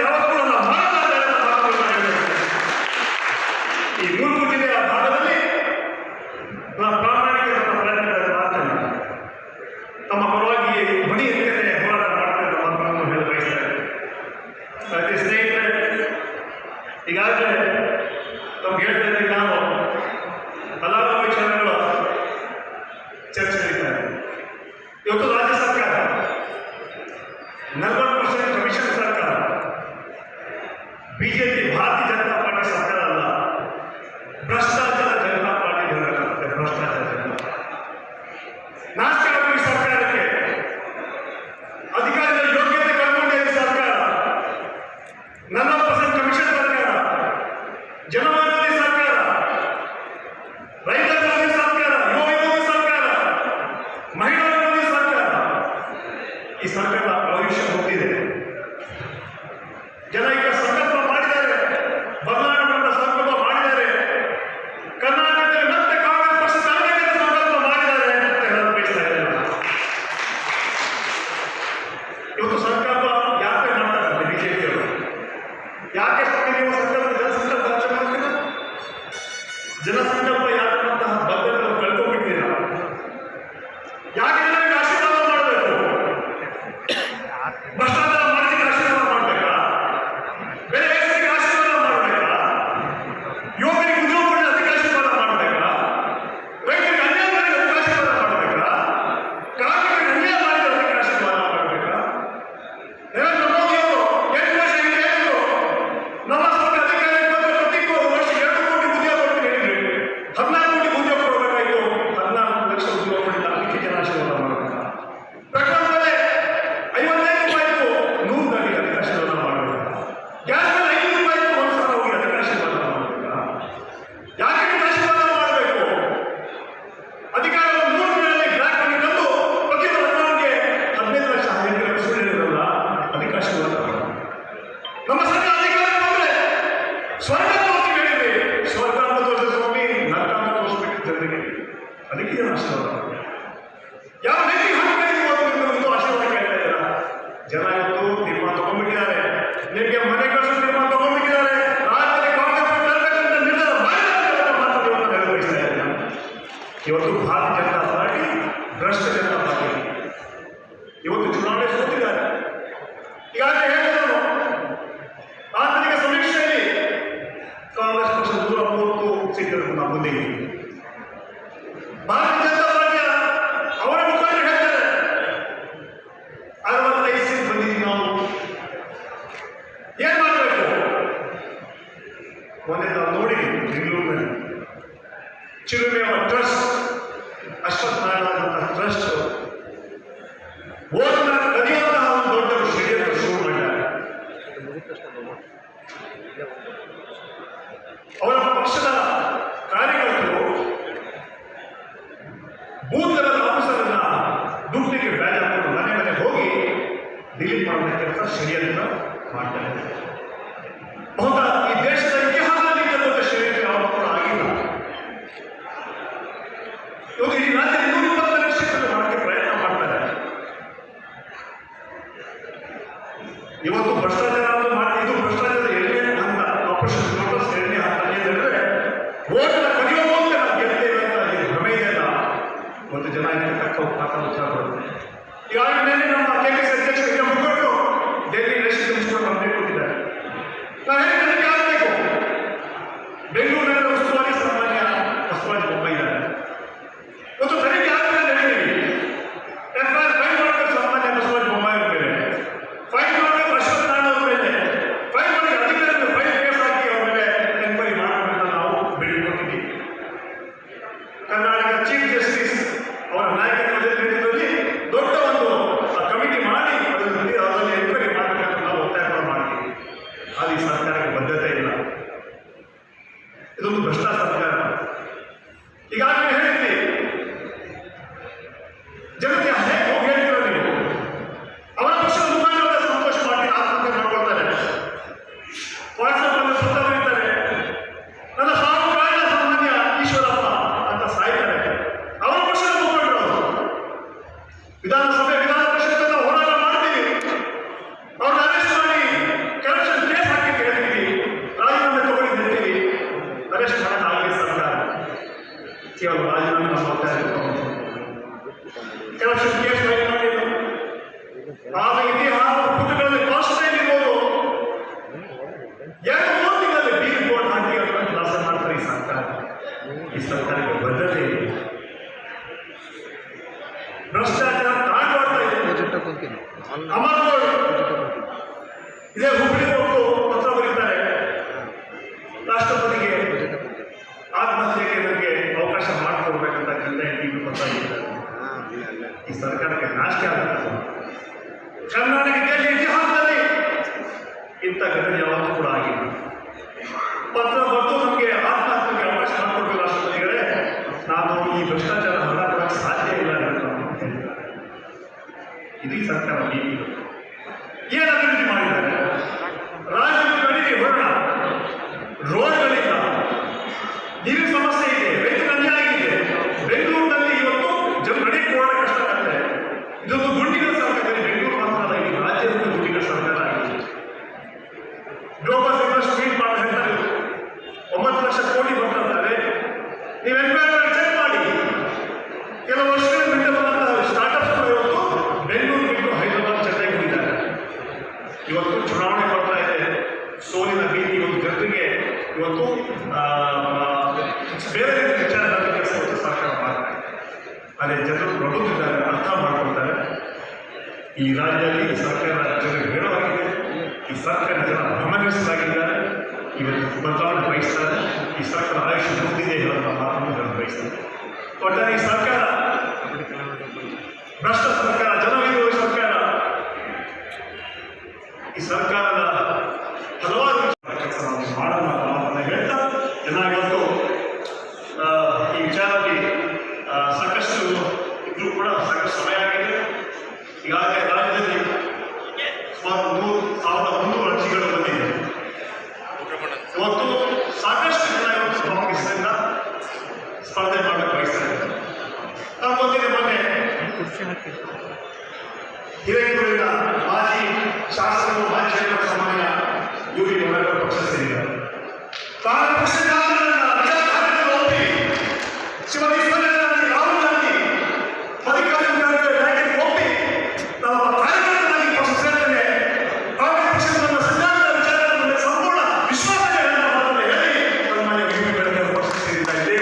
E: ಯಾವತ್ತೂ ಕೂಡ ನಾವು ಭಾರತ. ಈ 3 ಜಿಲ್ಲೆಯ ಭಾಗದಲ್ಲಿ ನಾವು ಪ್ರಾಮಾಣಿಕ ಪ್ರಯತ್ನಗಳನ್ನು ಮಾಡ್ತೇನೆ. ತಮ್ಮ ಪರವಾಗಿ ಧ್ವನಿ ಎತ್ತೇನೆ, ಹೋರಾಟ ಮಾಡ್ತೇನೆ ಮಾತನ್ನು ಹೇಳಿ ಬಯಸ್ತಾ ಇದ್ದೇನೆ. ಸ್ನೇಹಿತರೆ, ಈಗಾಗಲೇ ತಮ್ಗೆ ಹೇಳ್ತಾ ಇದ್ದೀನಿ, ನಾನು ಹಲವಾರು ವಿಚಾರಗಳ ಚರ್ಚೆ ನಡೀತಾ ಇದೆ. ಇವತ್ತು ರಾಜ್ಯ ಸರ್ಕಾರ 40% ಕಮಿಷನ್ ಸರ್ಕಾರ. ಬಿಜೆಪಿ ಭಾರತೀಯ ಜನತಾ ಪಾರ್ಟಿ ಸರ್ಕಾರ ಅಲ್ಲ, ಭ್ರಷ್ಟಾಚಾರ ಜನತಾ ಪಾರ್ಟಿ ಭ್ರಷ್ಟಾಚಾರ ಜನತಾ ನಾಸ್ತಿಕ ಸರ್ಕಾರಕ್ಕೆ ಅಧಿಕಾರಿಗಳ ಯೋಗ್ಯತೆ ಕಳ್ಕೊಂಡ ಸರ್ಕಾರ, 40% ಕಮಿಷನ್ ಸರ್ಕಾರ, ಯಾಕೆ ಸ್ವಾಮಿ ನೀವು ಜನಸಂಕಲ್ಪ ಆಚರಣೆ ಮಾಡ್ತೀರಾ? ಜನಸಂಕಲ್ಪ ಯಾಕಂತಹ ಬದ್ಧತೆ ಕಳ್ಕೊಂಡ್ಬಿಟ್ಟಿದ್ದೀರಾ? ಯಾಕೆ ಜನರಿಗೆ ಆಶೀರ್ವಾದ ಮಾಡಬೇಕು? ಭ್ರಷ್ಟಾಚಾರ ಮಾಡಿದ್ರೆ ಆಶೀರ್ವಾದ ಮಾಡಬೇಕಾ? ಬೆಲೆ ಏರಿಸಿದ್ರೆ ಆಶೀರ್ವಾದ ಮಾಡಬೇಕಾ? ಯುವಕರಿಗೆ ಉದ್ಯೋಗ ಕೊಡಲಿ ಅದಕ್ಕೆ ಆಶೀರ್ವಾದ ಮಾಡಬೇಕಾ? ರೈತರಿಗೆ ಅನ್ಯಾಯ ಮಾಡಿದ್ರೆ ಅದಕ್ಕೆ ಆಶೀರ್ವಾದ ಮಾಡಬೇಕಾ? ಕಾರ್ಮಿಕರಿಗೆ ಅನ್ಯಾಯ ಮಾಡಿದ್ರೆ ಅದಕ್ಕೆ ಆಶೀರ್ವಾದ ಮಾಡಬೇಕಾ? ನರೇಂದ್ರ ಮೋದಿ ಅವರು 8 ವರ್ಷ ಹಿಂದೆ ಹೇಳಿದ್ರು, ನಮ್ಮ ಸರ್ಕಾರ ಅಧಿಕಾರಕ್ಕೆ ಬಂದ್ರೆ ಪ್ರತಿ ವರ್ಷ 2 ಕೋಟಿ ಉದ್ಯೋಗ ಕೊಡ್ತೀವಿ ಹೇಳಿದ್ರಿ. 14 ಕೋಟಿ ಉದ್ಯೋಗ ಕೊಡಬೇಕಾಯ್ತು. 14 ಲಕ್ಷ ಉದ್ಯೋಗ ಕೊಡಲಿಲ್ಲ, ಅದಕ್ಕೆ ಜನ ಆಶೀರ್ವಾದ ಮಾಡಬೇಕಾ? ಪೆಟ್ರೋಲ್ ಬೆಲೆ 55 ರೂಪಾಯಿ ಇತ್ತು, 100 ದಾಟಿಗೆ ಅದಕ್ಕೆ ಆಶೀರ್ವಾದ ಮಾಡಬೇಕಾ? ಗ್ಯಾಸ್ ಬೆಲೆ 5 ರೂಪಾಯಿ ಇತ್ತು, 1,000 ಹೋಗಿ ಅದಕ್ಕೆ ಆಶೀರ್ವಾದ ಮಾಡಬೇಕಾ? ಯಾಕೆ ನೀವು ಆಶೀರ್ವಾದ ಮಾಡಬೇಕು? ಅಧಿಕಾರ 3 ದಿನದಲ್ಲಿ ಬ್ಲಾಕ್ ಮನಿ ತಂದು ಪ್ರತಿಯೊಬ್ಬರ ಅಕೌಂಟ್ಗೆ 15 ಲಕ್ಷ ಸುಳ್ಳು ಹೇಳಿದ್ರಲ್ಲ, ಅದಕ್ಕೆ ಆಶೀರ್ವಾದ ಮಾಡಬೇಕು. ನಮ್ಮ ಸರ್ಕಾರ ಅಧಿಕಾರಕ್ಕೆ ಬಂದ್ರೆ ಸ್ವರ್ಗ ತೋರಿಸಿ ಹೇಳಿದ್ರಿ, ಸ್ವರ್ಗ ಅಂತ ತೋರಿಸಿದ ಸ್ವಾಮಿ, ನರಕ ಅಂತ ತೋರಿಸ್ಬೇಕು ಜನರಿಗೆ, ಅದಕ್ಕೆ ಏನು ಆಶೀರ್ವಾದ ಮಾಡಬೇಕು? ಯಾವ ರೀತಿ ಹಾಕಬೇಕು ಆಶೀರ್ವಾದ ಕೇಳ್ತಾ ಇದ್ದೀರಾ? ಜನ ಇವತ್ತು ತೀರ್ಮಾನ ತಗೊಂಡ್ಬಿಟ್ಟಿದ್ದಾರೆ, ನಿಮಗೆ ಮನೆ ಕಳಿಸೋ ತೀರ್ಮಾನ ತಗೊಂಡ್ಬಿಟ್ಟಿದ್ದಾರೆ. ರಾಜ್ಯದಲ್ಲಿ ಕಾಂಗ್ರೆಸ್ ತರಬೇಕಂತ ನಿರ್ಧಾರ ಮಾಡಿದ ಮಾತು ಇವತ್ತು ನೆರವೇರಿಸ್ತಾ ಇದ್ದಾರೆ. ಇವತ್ತು ಭಾರತೀಯ ಜನತಾ ಪಾರ್ಟಿ ಭ್ರಷ್ಟ ಜನತಾ ಪಾರ್ಟಿ ಇವತ್ತು ಚುನಾವಣೆ ಸೋತಿದ್ದಾರೆ. ಈಗಾಗಲೇ ಹೇಳಿದ್ರು, ಆಂತರಿಕ ಸಮೀಕ್ಷೆಯಲ್ಲಿ ಕಾಂಗ್ರೆಸ್ ಪಕ್ಷ 130 ಸೀಟುಗಳನ್ನು ನಾವು ಮುಂದೆ ಇದ್ದೀವಿ. ಭಾರತೀಯ ಜನತಾ ಪಾರ್ಟಿಯ ಅವರ ಮುಖಂಡರು ಹೇಳ್ತಾರೆ 65 ಸೀಟ್ ಬಂದಿದ್ದೀವಿ ನಾವು. ಏನ್ ಮಾಡಬೇಕು? ಒಂದೇ ನಾವು ನೋಡಿದ್ದೀವಿ ಬೆಂಗಳೂರಿನಲ್ಲಿ ಚಿರುಮೇವ ಟ್ರಸ್ಟ್, ಅಶ್ವಥ್ ನಾರಾಯಣ ಟ್ರಸ್ಟ್ ಓಟ್ನ ಕದಿಯುವಂತಹ ಒಂದು ದೊಡ್ಡ ಷಡ್ಯಂತ್ರ ಶುರು ಮಾಡಿದ್ದಾರೆ. ಅವರ ಪಕ್ಷದ ಕಾರ್ಯಕರ್ತರು ಬೂತ್ ಲೆವೆಲ್ ಆಫೀಸರನ್ನ ದುಡ್ಡಿಗೆ ಬ್ಯಾಜ್ ಹಾಕೊಂಡು ಮನೆ ಮನೆ ಹೋಗಿ ಡಿಲೀಟ್ ಮಾಡೋದಕ್ಕೆ ಅಂತ ಷಡ್ಯಂತ್ರ ಮಾಡ್ತಾರೆ. ಬಹುತಃ ಈ ದೇಶದ ಇತಿಹಾಸದಲ್ಲಿ ದೊಡ್ಡ ಷಡ್ಯಂತ್ರ ಯಾವಾಗ ಕೂಡ ಆಗಿಲ್ಲ. ಇವತ್ತು ಈ ರಾಜ್ಯ 220 ಲಕ್ಷ ಮಾಡೋಕ್ಕೆ ಪ್ರಯತ್ನ ಮಾಡ್ತಾರೆ. ಇವತ್ತು ಭ್ರಷ್ಟಾಚಾರ ಅಂತ ಮಾಡಿ, ಇದು ಭ್ರಷ್ಟಾಚಾರದ 2ನೇ ಹಂತ, ಆಪರೇಷನ್ ಲೋಟಸ್ 2ನೇ ಹಂತ. ಏನಂದ್ರೆ ಓಟ್ನ ಕದಿಯೋ ಮೂಲಕ ನಾವು ಗೆಲ್ತೇವೆ ಅಂತ ಈ ಭ್ರಮೆ ಇದೆಯಲ್ಲ, ಒಂದು ಜನ ತಕ್ಕ ಉತ್ತರ ಬರುತ್ತೆ. ಈಗಾಗಲೇ ನಮ್ಮ ಕೆಪಿಸಿ ಅಧ್ಯಕ್ಷರು ಹಿರಿಯ ಮುಖಂಡರು ಡೆಲ್ಲಿ ರೆಸಿಡೆನ್ಸ್ ಮಿನಿಸ್ಟರ್ ಕಂಪ್ಲೇಂಟ್ ಕೊಟ್ಟಿದ್ದಾರೆ. ನಾವು ಹೇಗೆ ತನಿಖೆ ಆಗಬೇಕು? ಬೆಂಗಳೂರು ನಗರ ಉಸ್ತುವಾರಿ ಸಾಮಾನ್ಯ ಬಸವರಾಜ ಬೊಮ್ಮಾಯಿ ಇದ್ದಾರೆ. ಇವತ್ತು ತನಿಖೆ ಆಗಬೇಕು ಅಂತ ಹೇಳಿದ್ದೀವಿ. FIR ಫೈಲ್ ಮಾಡಬೇಕು ಸಾಮಾನ್ಯ ಬಸವರಾಜ ಬೊಮ್ಮಾಯಿ ಅವ್ರ ಮೇಲೆ, ಫೈಲ್ ಮಾಡಬೇಕು ಅಶ್ವಥ್ ನಾರಾಯಣ ಅವ್ರ ಮೇಲೆ, ಫೈಲ್ ಮಾಡಿ ಅಧಿಕಾರಿಗಳು ಫೈಲ್ ಕೇಸ್ ಹಾಕಿ ಅವ್ರ ಮೇಲೆ ಎನ್ಕ್ವೈರಿ ಮಾಡಬೇಕಂತ ನಾವು ಬೇಡಿಕೊಂಡಿದ್ದೀವಿ. ಕರ್ನಾಟಕ ಚೀಫ್ ಜಸ್ಟಿಸ್ ಅವರ ನಾಯಕತ್ವದಲ್ಲಿ ದೊಡ್ಡ ಒಂದು ಕಮಿಟಿ ಮಾಡಿ ಅದರಲ್ಲಿ ಎನ್ಕ್ವೈರಿ ಮಾಡಬೇಕಂತ ನಾವು ಒತ್ತಾಯ ಮಾಡ್ತೀವಿ. ಅದು ಈ ಸರ್ಕಾರಕ್ಕೆ ಬದ್ಧತೆ ಇಲ್ಲ. ಇದೊಂದು ಭ್ರಷ್ಟ ಸರ್ಕಾರ. ಈಗಾಗಲೇ ಹೇಳಿದ್ವಿ, ಜನತೆ ಹೇಗೆ ಹೋಗಿ ಹೇಳ್ತೀರ ನೀವು? ಅವರ ಪಕ್ಷದ ಮುಖಂಡರ ಸಂತೋಷ ಮಾಡಿ ಆತ್ಮಹತ್ಯೆ ಮಾಡ್ಕೊಳ್ತಾರೆ, ವಾಟ್ಸಪ್ ಅನ್ನು ಸುತ್ತ ಬರೀತಾರೆ, ನನ್ನ ಸಾವು ಕಾರಣ ಸಾಮಾನ್ಯ ಈಶ್ವರಪ್ಪ ಅಂತ ಸಾಯ್ತಾರೆ. ಅವರ ಪಕ್ಷದ ಮುಖಂಡರು ವಿಧಾನಸಭೆ ವಿಧಾನ ಪರಿಷತ್ ಹೋರಾಟ ಮಾಡ್ತೀವಿ, ಅವ್ರನ್ನ ಅರೆಸ್ಟ್ ಮಾಡಿ ಕರಪ್ಷನ್ ಕೇಸ್ ಹಾಕಿ ಹೇಳ್ತೀವಿ, ರಾಜೀನಾಮೆ ತಗೊಂಡು ಹೇಳ್ತೀವಿ. ಅರೆಸ್ಟ್ ಮಾಡೋಕ್ಕಾಗಲಿ ಸರ್ಕಾರ, ಕೇವಲ ರಾಜೀನಾಮೆ ನಮ್ಮ ಒತ್ತಾಯ ಕರಪ್ಷನ್ ಕೇಸ್ ಫೈಲ್ ಮಾಡಿದ್ದು. ಆಗ ಇತಿಹಾಸ ಪುಟಗಳಲ್ಲಿ ಕಾಸ್ಟ್ ಇರ್ಬೋದು, 2-3 ತಿಂಗಳಲ್ಲಿ ಬಿ ರಿಪೋರ್ಟ್ ಹಾಕಿ ಅದನ್ನು ಲಾಸ ಮಾಡ್ತಾರೆ ಈ ಸರ್ಕಾರ. ಈ ಸರ್ಕಾರಕ್ಕೆ ಬದ್ಧತೆ ಇದೆ. ಭ್ರಷ್ಟಾಚಾರ ತಾಂಡವಾಡ್ತಾ ಇದೆ. ಅಮರ್ಗೌಡ್ ಇದೇ ಹುಬ್ಬಳ್ಳಿ ಹೋಗ್ತು ಪತ್ರ ಬರೀತಾರೆ ರಾಷ್ಟ್ರಪತಿಗೆ, ಆತ್ಮಹತ್ಯೆಗೆ ನನಗೆ ಅವಕಾಶ ಮಾಡಿಕೊಡ್ಬೇಕಂತ ಟಿವಿ ಪತ್ರ ಇದ್ದಾರೆ. ಈ ಸರ್ಕಾರಕ್ಕೆ ನಾಚಿಕೆ ಆಗುತ್ತೆ. ಕರ್ನಾಟಕ ದೇಶ ಇತಿಹಾಸದಲ್ಲಿ ಇಂಥ ಘಟನೆ ಯಾವತ್ತೂ ಕೂಡ ಆಗಿಲ್ಲ. ಪತ್ರ ಬರೆದು ನಮಗೆ ಆತ್ಮಹತ್ಯೆಗೆ ಅವಕಾಶ ಮಾಡಿಕೊಡ್ಬೇಕು ರಾಷ್ಟ್ರಪತಿಗಳೇ, ನಾನು ಈ ಭ್ರಷ್ಟಾಚಾರ ಹೊರ ಕೊಡಕ್ಕೆ ಸಾಧ್ಯ ಇಲ್ಲ ಅಂತ ಹೇಳಿದ್ದಾರೆ. ಇದು ಈ ಸರ್ಕಾರ ನೀತಿ. ಏನು ಅಭಿವೃದ್ಧಿ ಮಾಡಿದ್ದಾರೆ? ರಾಜ್ಯದ ಕಡೆಗೆ ಹೊರಡ ರೋಡ್ಗಳಿಲ್ಲ, ನೀರಿನ ಸಮಸ್ಯೆ ಇದೆ, ರೈತರ ಅನ್ಯಾಯ ಇದೆ. ಬೆಂಗಳೂರಿನಲ್ಲಿ ಇವತ್ತು ಜನರಿಗೆ ಓಡ ಕಷ್ಟ ಆಗುತ್ತೆ. ಇದೊಂದು ಗುಂಡಿಗಳ ಸರ್ಕಾರ. ಬೆಂಗಳೂರು ಮಾತ್ರ ಅಲ್ಲ, ಈ ರಾಜ್ಯದ ಗುಂಡಿಗಳ ಸರ್ಕಾರ ಆಗಿದೆ. ಗ್ಲೋಬಲ್ ನೀವು ಎನ್ವೈರನ್ಮೆಂಟ್ ಚೆಕ್ ಮಾಡಿ. ಕೆಲವು ವರ್ಷಗಳ ಹಿಂದೆ ಬಂದಂತಹ ಸ್ಟಾರ್ಟ್ಅಪ್ಸ್ ಇವತ್ತು ಬೆಂಗಳೂರು ಬಿಟ್ಟು ಹೈದರಾಬಾದ್ ಚೆನ್ನೈ ಹೋಗಿದ್ದಾರೆ. ಇವತ್ತು ಚುನಾವಣೆ ಬರ್ತಾ ಇದೆ, ಸೋಲಿನ ಭೀತಿ ಒಂದು ಜನರಿಗೆ ಇವತ್ತು ಬೇರೆ ರೀತಿ ವಿಚಾರಗಳ ಕೆಲಸ ಸರ್ಕಾರ ಮಾಡ್ತಾರೆ. ಅದೇ ಜನರು ನೋಡುತ್ತಿದ್ದಾರೆ, ಅರ್ಥ ಮಾಡ್ಕೊಳ್ತಾರೆ. ಈ ರಾಜ್ಯದಲ್ಲಿ ಈ ಸರ್ಕಾರ ಜನರಿಗೆ ಬೇಡವಾಗಿದೆ, ಈ ಸರ್ಕಾರ ಜನ ಗಮನಿಸಲಾಗಿದ್ದಾರೆ. ಇವತ್ತು ಬದಲಾವಣೆ ಬಯಸ್ತಾರೆ. ಈ ಸರ್ಕಾರ ಆಯುಷ್ಯ ಮುಂದಿದೆ ಹೇಳುವಂಥ ಮಾತನ್ನು ಜನ ಬಯಸ್ತಾರೆ. ಒಟ್ಟಾರೆ ಈ ಸರ್ಕಾರ ಭ್ರಷ್ಟ ಸರ್ಕಾರ, ಜನವಿರೋಧಿ ಸರ್ಕಾರ. ಈ ಸರ್ಕಾರದ ಹಲವಾರು ಕೆಲಸ ನಾವು ಮಾಡೋಣ ಅಂತ ಹೇಳ್ತಾ ಜನ ಇವತ್ತು ಈ ವಿಚಾರದಲ್ಲಿ ಸಾಕಷ್ಟು ಇದ್ರೂ ಕೂಡ ಸಾಕಷ್ಟು ಸಮಯ ಆಗಿದೆ. ಈಗಾಗಲೇ ರಾಜ್ಯದಲ್ಲಿ ಸುಮಾರು 1,300 ಅರ್ಜಿಗಳು ಬಂದಿದೆ. ಇವತ್ತು ಸಾಕಷ್ಟು ಜನ ಇವತ್ತು ಕಾಂಗ್ರೆಸ್ನಿಂದ ಸ್ಪರ್ಧೆ ಮಾಡಕ್ಕೆ ಬಯಸ್ತಾರೆ. ನಾವು ಗೊತ್ತಿದೆ, ಮೊನ್ನೆ ಹಿರೇಕೆರೂರಿನ ಮಾಜಿ ಶಾಸಕರು, ಮಾಜಿ ಚೇರ್ಮನ್ ಸಾಮಾನ್ಯ ಯುವಿ ಮೊದಲ ಪಕ್ಷ ಸೇರಿದ್ದಾರೆ. ಕಾಂಗ್ರೆಸ್ ಶಿವಲಿ ರಾಹುಲ್ ಗಾಂಧಿ ಮಲ್ಲಿಕಾರ್ಜುನ ಒಪ್ಪಿ ನಮ್ಮ ಕಾರ್ಯಕರ್ತರಾಗಿ ಪಕ್ಷ ಸೇರಿದರೆ ಕಾಂಗ್ರೆಸ್ ಪಕ್ಷದ ಸಿದ್ಧಾಂತ ವಿಚಾರಗಳ ಸಂಪೂರ್ಣ ವಿಶ್ವಾಸಗಳನ್ನು ಹೇಳಿ ನಮ್ಮ ಯುವಿಗಳಿಗೆ ಪಕ್ಷ ಸೇರಿದ್ದಾರೆ.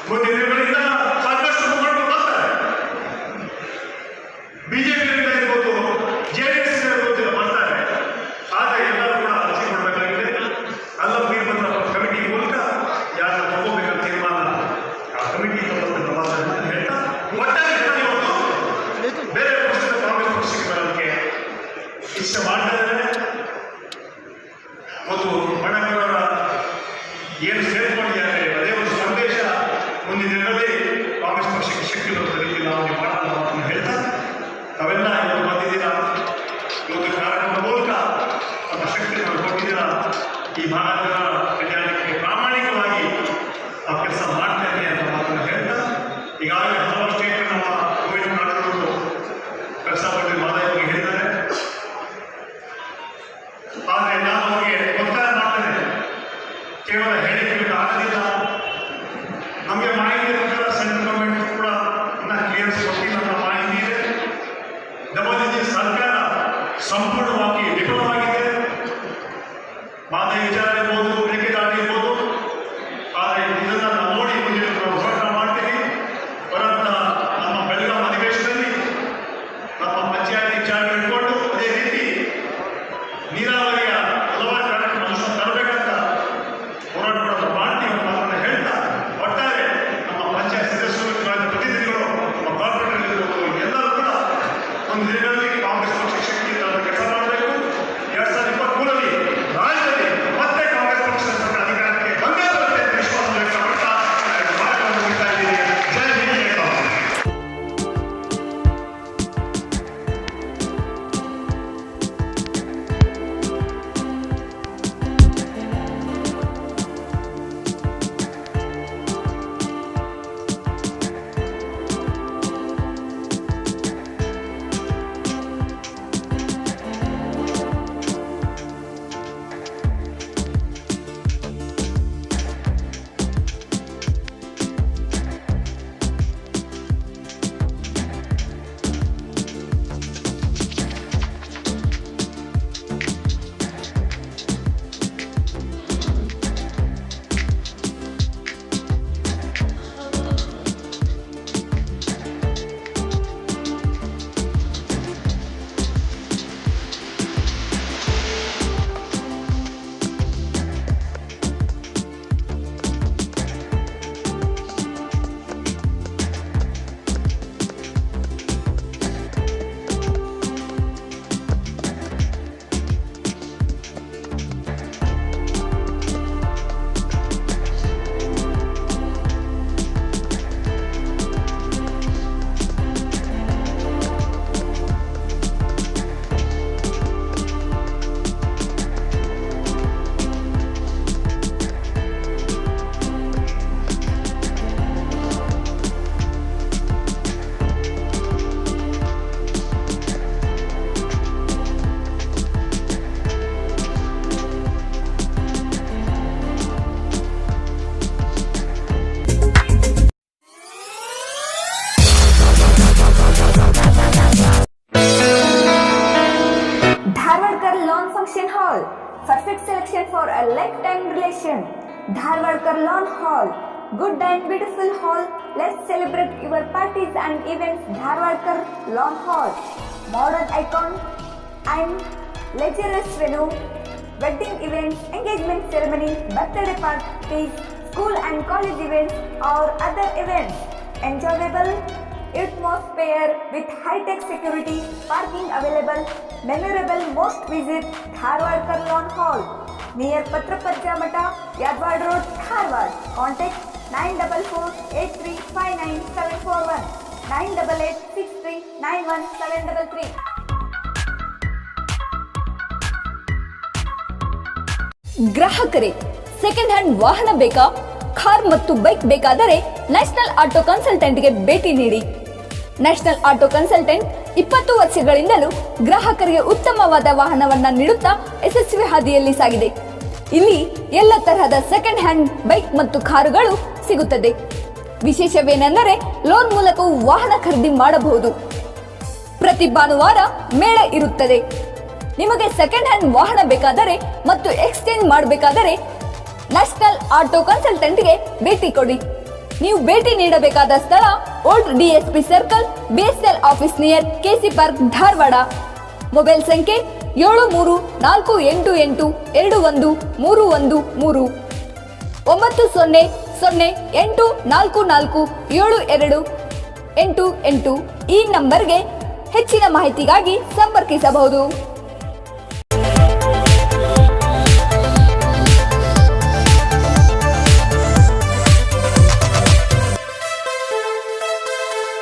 E: ಮುಂದಿನ ದಿನಗಳಿಂದ ಸಾಕಷ್ಟು ಮುಖಂಡರು ಬರ್ತಾರೆ. ಬಿಜೆಪಿ ಇರ್ಬೋದು, ಜೆಡಿಎಸ್ ಇರ್ಬೋದು ಬರ್ತಾರೆ. ಆದರೆ ಎಲ್ಲರೂ ಕೂಡ ಅರ್ಜಿ ಕೊಡಬೇಕಾಗಿದೆ. ಅಲ್ಲಲ್ಲಿ ಬಂದ ಕಮಿಟಿ ಮೂಲಕ ಯಾರು ತಗೋಬೇಕಂತ ತೀರ್ಮಾನ ಆ ಕಮಿಟಿ ತಗೋಬೇಕು ಹೇಳ್ತಾ ಒಟ್ಟಾಗಿ ಜನ ಇವತ್ತು ಬೇರೆ ಪಕ್ಷದ ಕಾಂಗ್ರೆಸ್ ಪಕ್ಷಕ್ಕೆ ಬರೋದಕ್ಕೆ ಇಚ್ಛೆ ಮಾಡ್ತಾರೆ. ಮತ್ತು ಬಣಗಳವರ ಏನು ಸೇರ್ಕೊಂಡಿದ್ದಾರೆ ಅದೇ ಒಂದು ಸಂದೇಶ ಮುಂದಿನ ದಿನಗಳಲ್ಲಿ ಕಾಂಗ್ರೆಸ್ ಪಕ್ಷಕ್ಕೆ ಶಕ್ತಿ ಬರುತ್ತದೆ ರೀತಿ ನಾವು ಮಾಡೋಣ ಅಂತ ಹೇಳ್ತಾ ತಾವೆಲ್ಲ ಇವತ್ತು ಬಂದಿದ್ದೀರಾ. ಇವತ್ತು ಕಾರ್ಯಕ್ರಮದ ಮೂಲಕ ನಮ್ಮ ಶಕ್ತಿಯನ್ನು ಕೊಟ್ಟಿದ್ದೀರಾ. ಈ ಭಾರತದ ಕಲ್ಯಾಣಕ್ಕೆ ಪ್ರಾಮಾಣಿಕವಾಗಿ ನಾವು ಕೆಲಸ ಮಾಡ್ತೇವೆ ಅಂತ ಮಾತನ್ನು ಹೇಳ್ತಾ ಈಗಾಗಲೇ ಹಲವಾರು ಸ್ಟೇಟ್ ನಮ್ಮ ಕೋವಿಡ್ ನಾಡುಗಳು ಕೆಲಸ ಮಾಡಿ ಮಾದರಿ ಹೇಳಿದ್ದಾರೆ. ಆದರೆ ನಾನು ಅವರಿಗೆ ಒತ್ತಾಯ ಮಾಡ್ತೇನೆ, ಕೇವಲ ಹೇಳಿಕೆ ಆಗಲಿಲ್ಲ. ನಮಗೆ ಮಾಹಿತಿ ಪ್ರಕಾರ ಸೆಂಟ್ರಲ್ ಗೌರ್ಮೆಂಟ್ ಕೂಡ ಇನ್ನೂ ಕ್ಲಿಯರೆನ್ಸ್ ಕೊಟ್ಟಿಲ್ಲ ಅನ್ನೋ ಮಾಹಿತಿ ಇದೆ. ನಮ್ಮಲ್ಲಿ ಸರ್ಕಾರ ಸಂಪೂರ್ಣವಾಗಿ ವಿಫಲವಾಗಿದೆ. ಮಾದರಿ ವಿಚಾರ ಇರ್ಬೋದು, ಮೇಕೆದಾಟು ಇರ್ಬೋದು. ಆದರೆ ಇದನ್ನು ನಾವು ನೋಡಿ ಮುಂದಿನ ನಾವು ಹೋರಾಟ ಮಾಡ್ತೀವಿ. ಬರಂತ ನಮ್ಮ ಬೆಳಗಾವಿ ಅಧಿವೇಶನದಲ್ಲಿ ನಮ್ಮ ಪಂಚಾಯತಿ ವಿಚಾರ ಇಟ್ಕೊಂಡು ಅದೇ ರೀತಿ ನೀರಾವರಿಯ ಹಲವಾರು ಕಾರ್ಯಕ್ರಮ ತರಬೇಕಂತ ಹೋರಾಟಗಳನ್ನು ಮಾಡ್ತೀವಿ ಅಂತ ಮಾತನ್ನು ಹೇಳ್ತಾ ಒಟ್ಟಾರೆ ನಮ್ಮ ಪಂಚಾಯತ್ ಸದಸ್ಯರು, ಪ್ರತಿನಿಧಿಗಳು, ನಮ್ಮ ಕಾರ್ಪೊರೇಟರ್ ಇರ್ಬೋದು, ಎಲ್ಲರೂ ಕೂಡ ಒಂದು ದಿನಗಳಲ್ಲಿ ಕಾಂಗ್ರೆಸ್ ಪಕ್ಷ ಶಕ್ತಿ ಕೆಲಸ ಮಾಡಬೇಕು. 2023ರಲ್ಲಿ ರಾಜ್ಯದಲ್ಲಿ ಮತ್ತೆ Congress
A: for a lifetime relation. Dharwadkar Lawn Hall, good and beautiful hall. Let's celebrate your parties and events. Dharwadkar Lawn Hall, modern icon and luxurious venue, wedding events, engagement ceremony, birthday parties, school and college events or other events. Enjoyable atmosphere with high-tech security, parking available, memorable most visit Dharwadkar Lawn Hall near Patrapajja Mata, Yadwad Road, Dharwad. Contact 944-8359-741, 988-6391-733. ಗ್ರಾಹಕರೇ, second hand ವಾಹನ ಬೇಕಾ? Car ಮತ್ತು bike ಬೇಕಾದರೆ national auto ಕನ್ಸಲ್ಟೆಂಟ್ಗೆ ಭೇಟಿ ನೀಡಿ. National auto consultant 20 ವರ್ಷಗಳಿಂದಲೂ ಗ್ರಾಹಕರಿಗೆ ಉತ್ತಮವಾದ ವಾಹನವನ್ನ ನೀಡುತ್ತಾ ಯಶಸ್ವಿ ಹಾದಿಯಲ್ಲಿ ಸಾಗಿದೆ. ಇಲ್ಲಿ ಎಲ್ಲ ತರಹದ ಸೆಕೆಂಡ್ ಹ್ಯಾಂಡ್ ಬೈಕ್ ಮತ್ತು ಕಾರುಗಳು ಸಿಗುತ್ತದೆ. ವಿಶೇಷವೇನೆಂದರೆ ಲೋನ್ ಮೂಲಕವೂ ವಾಹನ ಖರೀದಿ ಮಾಡಬಹುದು. ಪ್ರತಿ ಭಾನುವಾರ ಮೇಳ ಇರುತ್ತದೆ. ನಿಮಗೆ ಸೆಕೆಂಡ್ ಹ್ಯಾಂಡ್ ವಾಹನ ಬೇಕಾದರೆ ಮತ್ತು ಎಕ್ಸ್ಚೇಂಜ್ ಮಾಡಬೇಕಾದರೆ ನ್ಯಾಷನಲ್ ಆಟೋ ಕನ್ಸಲ್ಟೆಂಟ್ಗೆ ಭೇಟಿ ಕೊಡಿ. ನೀವು ಭೇಟಿ ನೀಡಬೇಕಾದ ಸ್ಥಳ old DSP circle, BSNL office near KC park, Dharwad. Mobile ಸಂಖ್ಯೆ 7348821313 9008447288. ಈ ನಂಬರ್ಗೆ ಹೆಚ್ಚಿನ ಮಾಹಿತಿಗಾಗಿ ಸಂಪರ್ಕಿಸಬಹುದು.